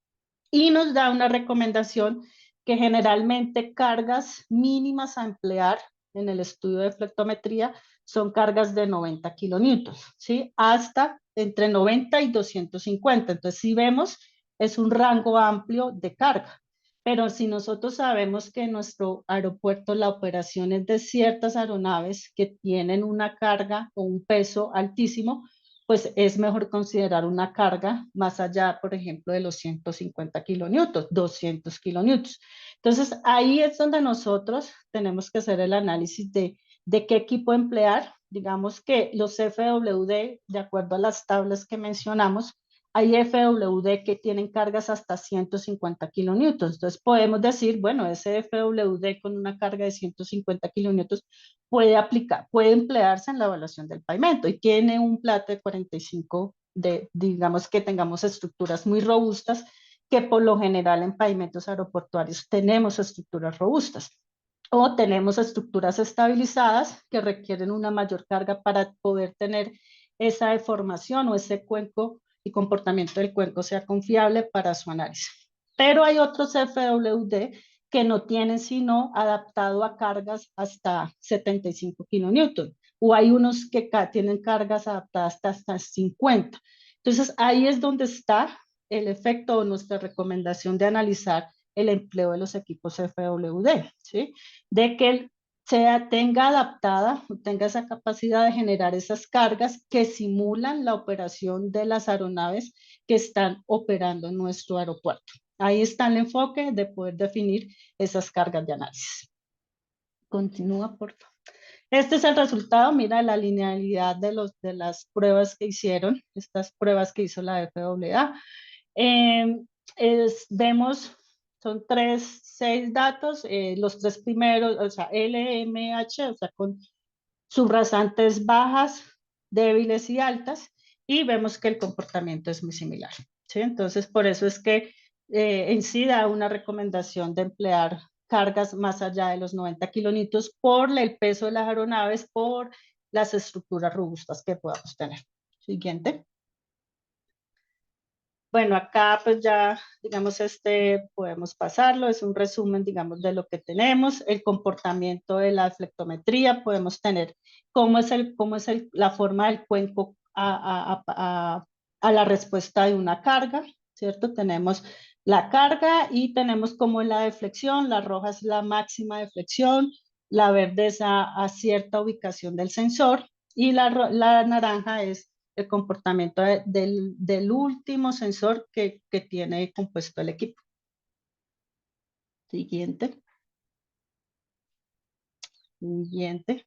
Y nos da una recomendación que generalmente cargas mínimas a emplear en el estudio de flectometría son cargas de 90 kilonewtons, ¿sí? Hasta entre 90 y 250. Entonces, si vemos, es un rango amplio de carga. Pero si nosotros sabemos que en nuestro aeropuerto la operación es de ciertas aeronaves que tienen una carga o un peso altísimo, pues es mejor considerar una carga más allá, por ejemplo, de los 150 kilonewtons, 200 kilonewtons. Entonces, ahí es donde nosotros tenemos que hacer el análisis de qué equipo emplear. Digamos que los FWD, de acuerdo a las tablas que mencionamos, hay FWD que tienen cargas hasta 150 kilonewtons. Entonces podemos decir, bueno, ese FWD con una carga de 150 kilonewtons puede emplearse en la evaluación del pavimento y tiene un plato de 45 digamos que tengamos estructuras muy robustas, que por lo general en pavimentos aeroportuarios tenemos estructuras robustas. O tenemos estructuras estabilizadas que requieren una mayor carga para poder tener esa deformación o ese cuenco y comportamiento del cuenco sea confiable para su análisis. Pero hay otros FWD que no tienen sino adaptado a cargas hasta 75 kilonewton, o hay unos que tienen cargas adaptadas hasta 50. Entonces ahí es donde está el efecto o nuestra recomendación de analizar el empleo de los equipos FWD, ¿sí? De que tenga adaptada, tenga esa capacidad de generar esas cargas que simulan la operación de las aeronaves que están operando en nuestro aeropuerto. Ahí está el enfoque de poder definir esas cargas de análisis. Continúa, por favor. Este es el resultado, mira la linealidad de las pruebas que hicieron, estas pruebas que hizo la FAA. Vemos Son seis datos, los tres primeros, o sea, LMH, o sea, con subrasantes bajas, débiles y altas, y vemos que el comportamiento es muy similar, ¿sí? Entonces, por eso es que en sí da una recomendación de emplear cargas más allá de los 90 kilonewtons por el peso de las aeronaves, por las estructuras robustas que podamos tener. Siguiente. Bueno, acá pues ya, digamos, podemos pasarlo, es un resumen, digamos, de lo que tenemos, el comportamiento de la flectometría, podemos tener la forma del cuenco a la respuesta de una carga, ¿cierto? Tenemos la carga y tenemos como la deflexión, la roja es la máxima deflexión, la verde es a cierta ubicación del sensor y la naranja es el comportamiento del último sensor que tiene compuesto el equipo. Siguiente. Siguiente.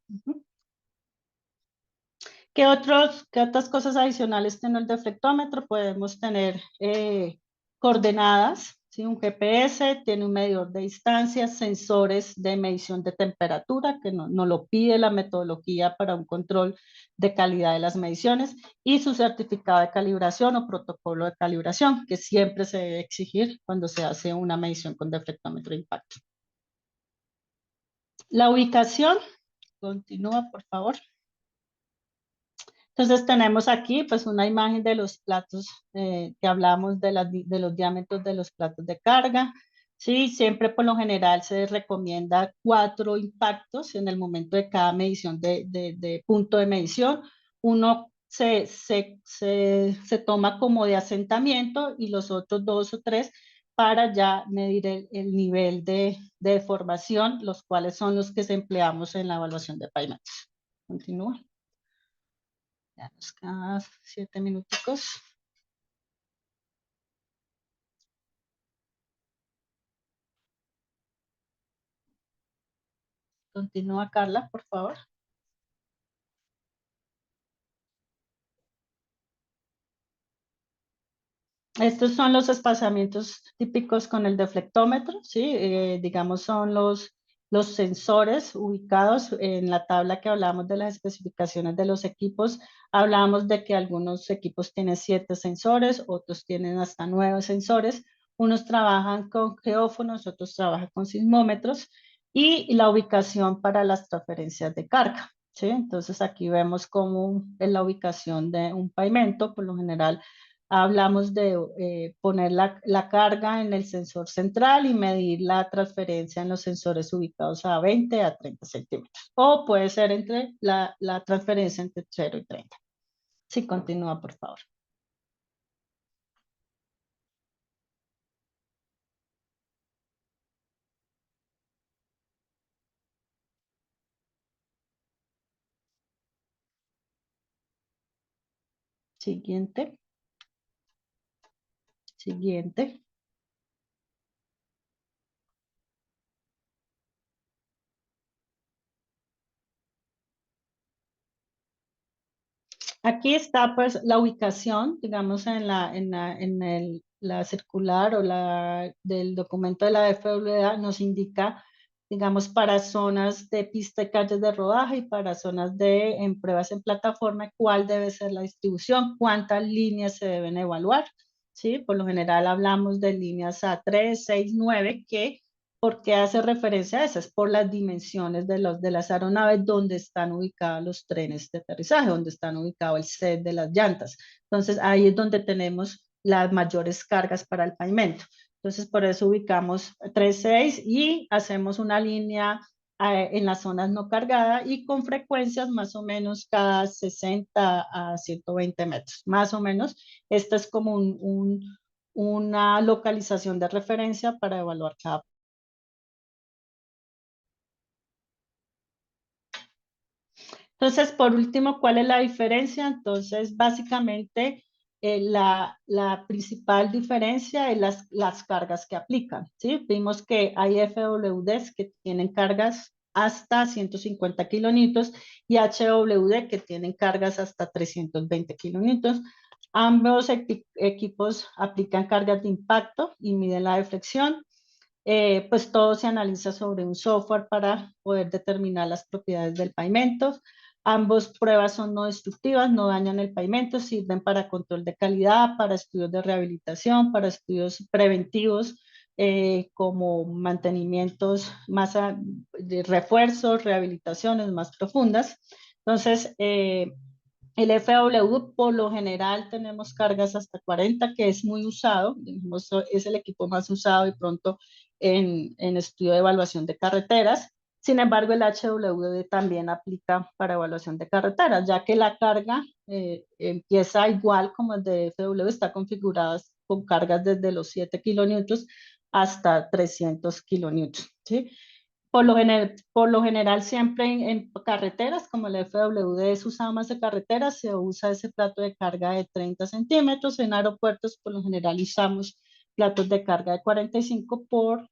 ¿Qué otras cosas adicionales tiene el deflectómetro? Podemos tener coordenadas, ¿sí? Un GPS, tiene un medidor de distancia, sensores de medición de temperatura, que no lo pide la metodología para un control de calidad de las mediciones, y su certificado de calibración o protocolo de calibración, que siempre se debe exigir cuando se hace una medición con deflectómetro de impacto. La ubicación, continúa por favor. Entonces tenemos aquí pues una imagen de los platos que hablamos de los diámetros de los platos de carga. Sí, siempre por lo general se recomienda 4 impactos en el momento de cada medición de punto de medición. Uno se toma como de asentamiento y los otros 2 o 3 para ya medir el nivel de deformación, los cuales son los que se empleamos en la evaluación de pavimentos. Continúa. Ya nos quedan 7 minuticos. Continúa, Carla, por favor. Estos son los espaciamientos típicos con el deflectómetro, ¿sí? Digamos, son los sensores ubicados en la tabla que hablamos de las especificaciones de los equipos. Hablamos de que algunos equipos tienen 7 sensores, otros tienen hasta 9 sensores. Unos trabajan con geófonos, otros trabajan con sismómetros y la ubicación para las transferencias de carga, ¿sí? Entonces aquí vemos cómo es la ubicación de un pavimento, por lo general hablamos de poner la carga en el sensor central y medir la transferencia en los sensores ubicados a 20 a 30 centímetros. O puede ser entre la transferencia entre 0 y 30. Sí, continúa, por favor. Siguiente. Siguiente. Aquí está pues la ubicación, digamos, la circular o del documento de la FAA nos indica, digamos, para zonas de pista y calles de rodaje y para zonas en pruebas en plataforma, cuál debe ser la distribución, cuántas líneas se deben evaluar, ¿sí? Por lo general hablamos de líneas A3, 6, 9, que ¿por qué hace referencia a esas? Por las dimensiones de las aeronaves donde están ubicados los trenes de aterrizaje, donde están ubicados el set de las llantas. Entonces ahí es donde tenemos las mayores cargas para el pavimento. Entonces por eso ubicamos 3, 6 y hacemos una línea en las zonas no cargadas y con frecuencias más o menos cada 60 a 120 metros, más o menos. Esta es como una localización de referencia para evaluar cada. Entonces, por último, ¿cuál es la diferencia? Entonces, básicamente, la principal diferencia es las cargas que aplican, ¿sí? Vimos que hay FWDs que tienen cargas hasta 150 kilonewtons y HWD que tienen cargas hasta 320 kilonewtons. Ambos equipos aplican cargas de impacto y miden la deflexión. pues todo se analiza sobre un software para poder determinar las propiedades del pavimento. Ambos pruebas son no destructivas, no dañan el pavimento, sirven para control de calidad, para estudios de rehabilitación, para estudios preventivos, como mantenimientos más de refuerzos, rehabilitaciones más profundas. Entonces, el FAW por lo general tenemos cargas hasta 40, que es muy usado, digamos, es el equipo más usado y pronto en estudio de evaluación de carreteras. Sin embargo, el HWD también aplica para evaluación de carreteras, ya que la carga empieza igual como el de FW, está configurada con cargas desde los 7 kilonewtons hasta 300 kilonewtons, ¿sí? Por lo general siempre en carreteras, como el FWD es usado más de carreteras, se usa ese plato de carga de 30 centímetros. En aeropuertos, por lo general usamos platos de carga de 45 por,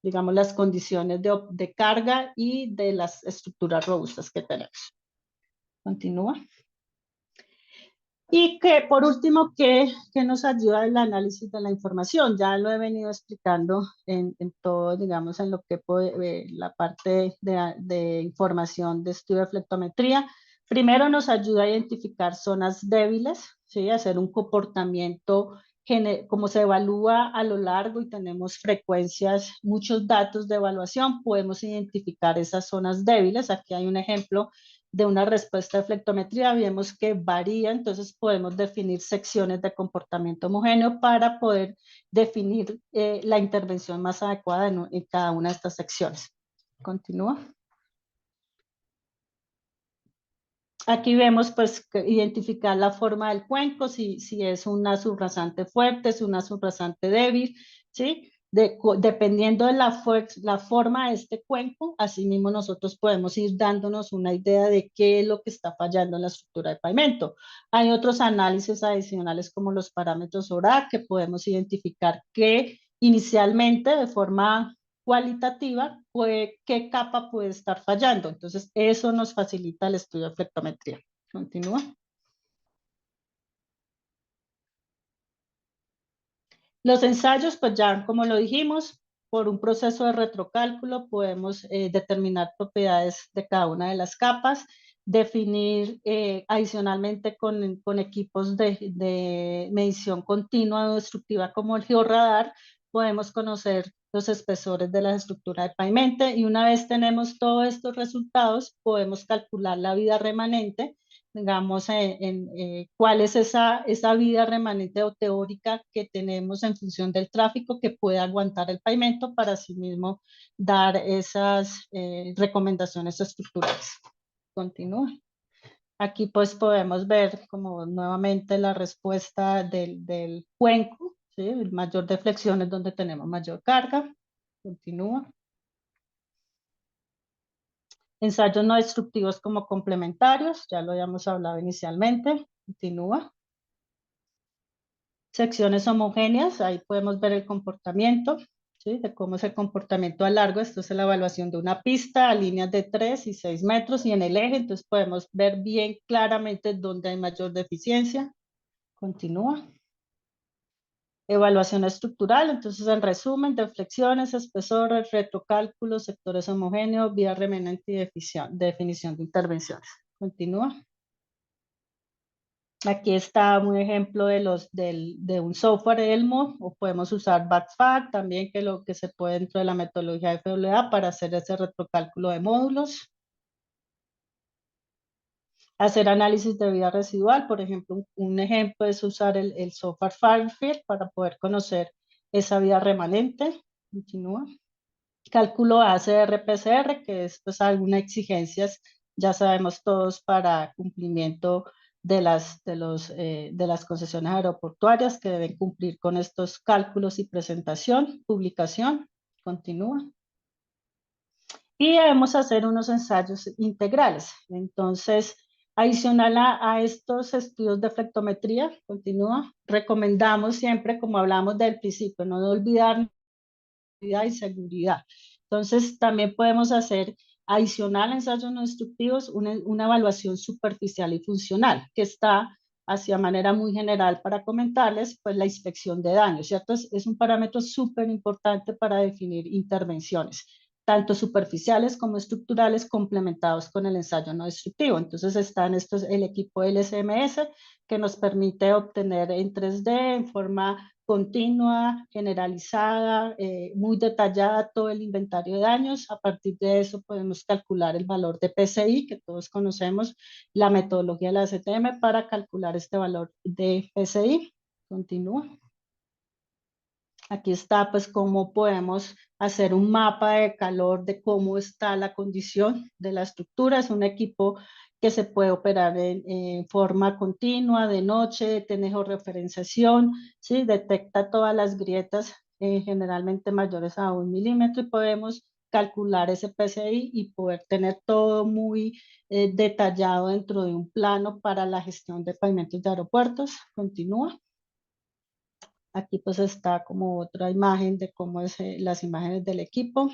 digamos, las condiciones de carga y de las estructuras robustas que tenemos. Continúa. Y que por último, que nos ayuda el análisis de la información. Ya lo he venido explicando en todo, digamos, en lo que puede, la parte de información de estudio de fletometría. Primero nos ayuda a identificar zonas débiles, ¿sí? Hacer un comportamiento, como se evalúa a lo largo y tenemos frecuencias, muchos datos de evaluación, podemos identificar esas zonas débiles. Aquí hay un ejemplo de una respuesta de fletometría, vemos que varía, entonces podemos definir secciones de comportamiento homogéneo para poder definir la intervención más adecuada en cada una de estas secciones. Continúa. Aquí vemos pues identificar la forma del cuenco, si es una subrasante fuerte, es una subrasante débil, ¿sí? Dependiendo de la forma de este cuenco, así mismo nosotros podemos ir dándonos una idea de qué es lo que está fallando en la estructura de pavimento. Hay otros análisis adicionales como los parámetros ORA que podemos identificar que inicialmente de forma cualitativa, qué capa puede estar fallando. Entonces, eso nos facilita el estudio de fletometría. Continúa. Los ensayos, pues ya como lo dijimos, por un proceso de retrocálculo podemos determinar propiedades de cada una de las capas, definir adicionalmente con equipos de medición continua o destructiva como el georradar, podemos conocer los espesores de la estructura de pavimento y una vez tenemos todos estos resultados, podemos calcular la vida remanente, digamos, cuál es esa vida remanente o teórica que tenemos en función del tráfico que puede aguantar el pavimento para sí mismo dar esas recomendaciones estructurales. Continúa. Aquí pues podemos ver como nuevamente la respuesta del cuenco, ¿sí? El mayor deflexión es donde tenemos mayor carga. Continúa. Ensayos no destructivos como complementarios, ya lo habíamos hablado inicialmente. Continúa. Secciones homogéneas, ahí podemos ver el comportamiento, ¿sí? De cómo es el comportamiento a largo. Esto es la evaluación de una pista a líneas de 3 y 6 metros y en el eje, entonces podemos ver bien claramente dónde hay mayor deficiencia. Continúa. Evaluación estructural, entonces en resumen, deflexiones, espesores, retrocálculos, sectores homogéneos, vía remanente y definición de intervenciones. Continúa. Aquí está un ejemplo de un software Elmo, o podemos usar BATFAC también, que lo que se puede dentro de la metodología FWA para hacer ese retrocálculo de módulos. Hacer análisis de vida residual, por ejemplo, un ejemplo es usar el software Firefield para poder conocer esa vida remanente. Continúa. Cálculo ACR-PCR, que es pues algunas exigencias, ya sabemos todos, para cumplimiento de las concesiones aeroportuarias que deben cumplir con estos cálculos y presentación, publicación. Continúa. Y debemos hacer unos ensayos integrales. Entonces, adicional a estos estudios de fletometría, continúa, recomendamos siempre, como hablamos del principio, no olvidar y seguridad. Entonces, también podemos hacer adicional a ensayos no destructivos una evaluación superficial y funcional, que está hacia manera muy general para comentarles, pues la inspección de daños, ¿cierto? Es un parámetro súper importante para definir intervenciones, tanto superficiales como estructurales, complementados con el ensayo no destructivo. Entonces están el equipo LSMS, que nos permite obtener en 3D, en forma continua, generalizada, muy detallada todo el inventario de daños. A partir de eso podemos calcular el valor de PCI, que todos conocemos la metodología de la CTM para calcular este valor de PCI. Continúa. Aquí está pues cómo podemos hacer un mapa de calor de cómo está la condición de la estructura. Es un equipo que se puede operar en forma continua, de noche, tiene georreferenciación, ¿sí? Detecta todas las grietas generalmente mayores a 1 milímetro y podemos calcular ese PCI y poder tener todo muy detallado dentro de un plano para la gestión de pavimentos de aeropuertos. Continúa. Aquí pues está como otra imagen de cómo es las imágenes del equipo.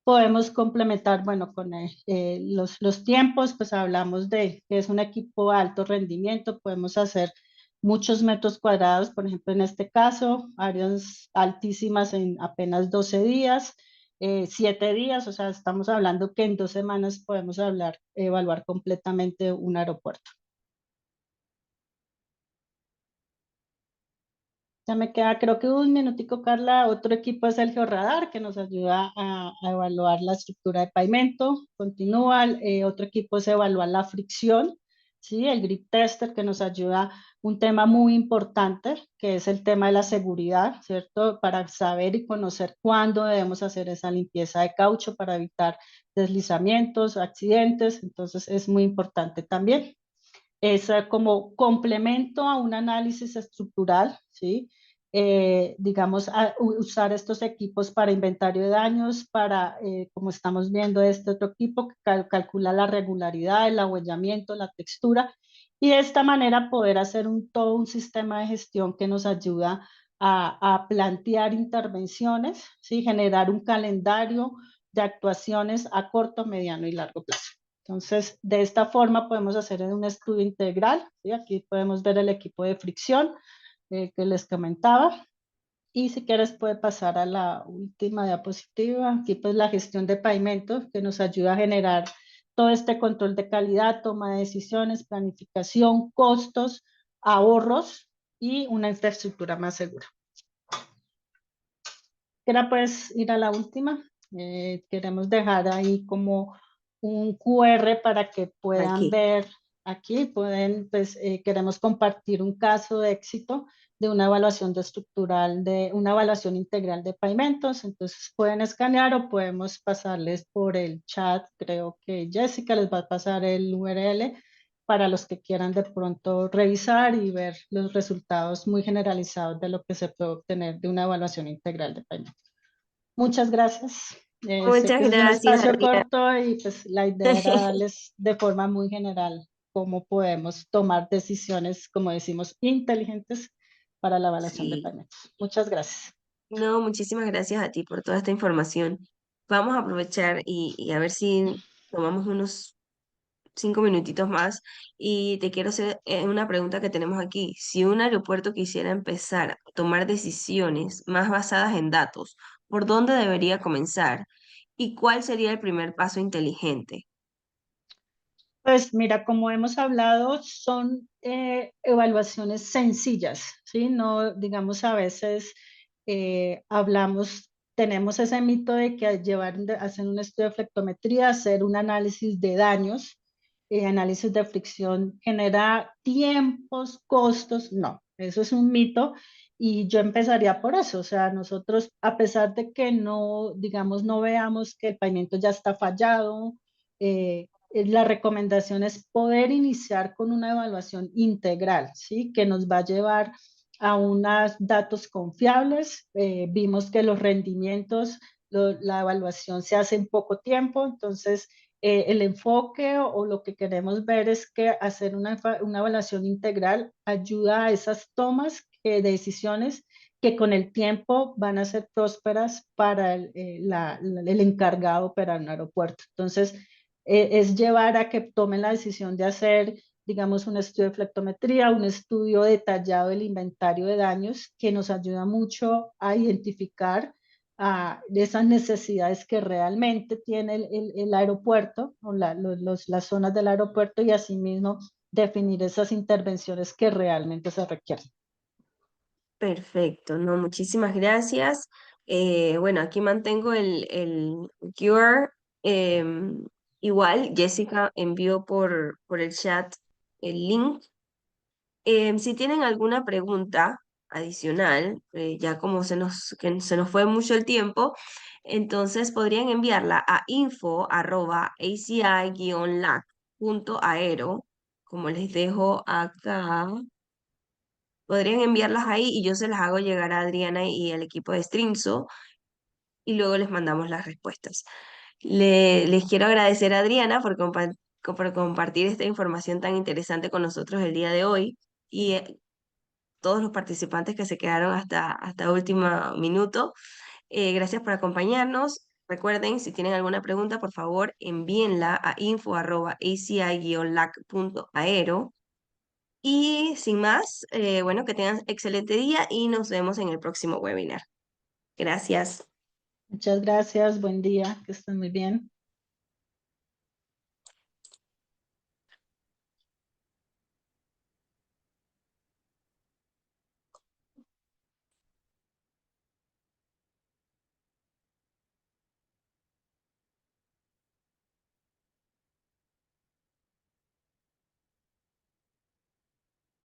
Podemos complementar, bueno, con los tiempos, pues hablamos de que es un equipo de alto rendimiento, podemos hacer muchos metros cuadrados, por ejemplo, en este caso, áreas altísimas en apenas 12 días, 7 días, o sea, estamos hablando que en 2 semanas podemos evaluar completamente un aeropuerto. Ya me queda, creo que un minutico, Carla. Otro equipo es el Georradar, que nos ayuda a evaluar la estructura de pavimento. Continúa. Otro equipo es evaluar la fricción, ¿sí? El Grip Tester, que nos ayuda un tema muy importante, que es el tema de la seguridad, ¿cierto? Para saber y conocer cuándo debemos hacer esa limpieza de caucho para evitar deslizamientos, accidentes. Entonces, es muy importante también. Es como complemento a un análisis estructural, ¿sí? Digamos, usar estos equipos para inventario de daños, para, como estamos viendo, este otro equipo que calcula la regularidad, el ahuellamiento, la textura, y de esta manera poder hacer todo un sistema de gestión que nos ayuda a plantear intervenciones, ¿sí? Generar un calendario de actuaciones a corto, mediano y largo plazo. Entonces, de esta forma podemos hacer un estudio integral, ¿sí? Aquí podemos ver el equipo de fricción que les comentaba. Y si quieres puede pasar a la última diapositiva. Aquí pues la gestión de pavimento que nos ayuda a generar todo este control de calidad, toma de decisiones, planificación, costos, ahorros y una infraestructura más segura. Ahora pues ir a la última. Queremos dejar ahí como un QR para que puedan Aquí. ver aquí, pues queremos compartir un caso de éxito de una evaluación de una evaluación integral de pavimentos. Entonces pueden escanear o podemos pasarles por el chat. Creo que Jessica les va a pasar el URL para los que quieran de pronto revisar y ver los resultados muy generalizados de lo que se puede obtener de una evaluación integral de pavimentos. Muchas gracias. Sé Muchas que es un gracias, espacio Adriana. corto y pues la idea era darles de forma muy general cómo podemos tomar decisiones, como decimos, inteligentes para la evaluación de Sí. pavimentos. Muchas gracias. No, muchísimas gracias a ti por toda esta información. Vamos a aprovechar y a ver si tomamos unos 5 minutitos más y te quiero hacer una pregunta que tenemos aquí. Si un aeropuerto quisiera empezar a tomar decisiones más basadas en datos, ¿por dónde debería comenzar? ¿Y cuál sería el primer paso inteligente? Pues mira, como hemos hablado, son evaluaciones sencillas, ¿sí? No, digamos, a veces tenemos ese mito de que al hacer un estudio de flectometría, hacer un análisis de daños, análisis de fricción, genera tiempos, costos. No, eso es un mito y yo empezaría por eso. O sea, nosotros, a pesar de que no, digamos, no veamos que el pavimento ya está fallado, la recomendación es poder iniciar con una evaluación integral, ¿sí? Que nos va a llevar a unos datos confiables. Vimos que los rendimientos, la evaluación se hace en poco tiempo, entonces el enfoque o lo que queremos ver es que hacer una evaluación integral ayuda a esas tomas de decisiones que con el tiempo van a ser prósperas para el encargado de operar un aeropuerto. Entonces, es llevar a que tomen la decisión de hacer digamos, un estudio de flectometría, un estudio detallado del inventario de daños que nos ayuda mucho a identificar de esas necesidades que realmente tiene el aeropuerto o las zonas del aeropuerto y asimismo definir esas intervenciones que realmente se requieren. Perfecto, no, muchísimas gracias. Bueno, aquí mantengo el QR. Igual, Jessica envió por el chat el link. Si tienen alguna pregunta adicional, ya como se nos fue mucho el tiempo, entonces podrían enviarla a info@aci-lac.aero, como les dejo acá. Podrían enviarlas ahí y yo se las hago llegar a Adriana y al equipo de Strinso y luego les mandamos las respuestas. Les quiero agradecer a Adriana por compartir esta información tan interesante con nosotros el día de hoy y todos los participantes que se quedaron hasta último minuto. Gracias por acompañarnos. Recuerden, si tienen alguna pregunta, por favor, envíenla a info@aci-lac.aero. Y sin más, bueno, que tengan excelente día y nos vemos en el próximo webinar. Gracias. Muchas gracias, buen día, que estén muy bien.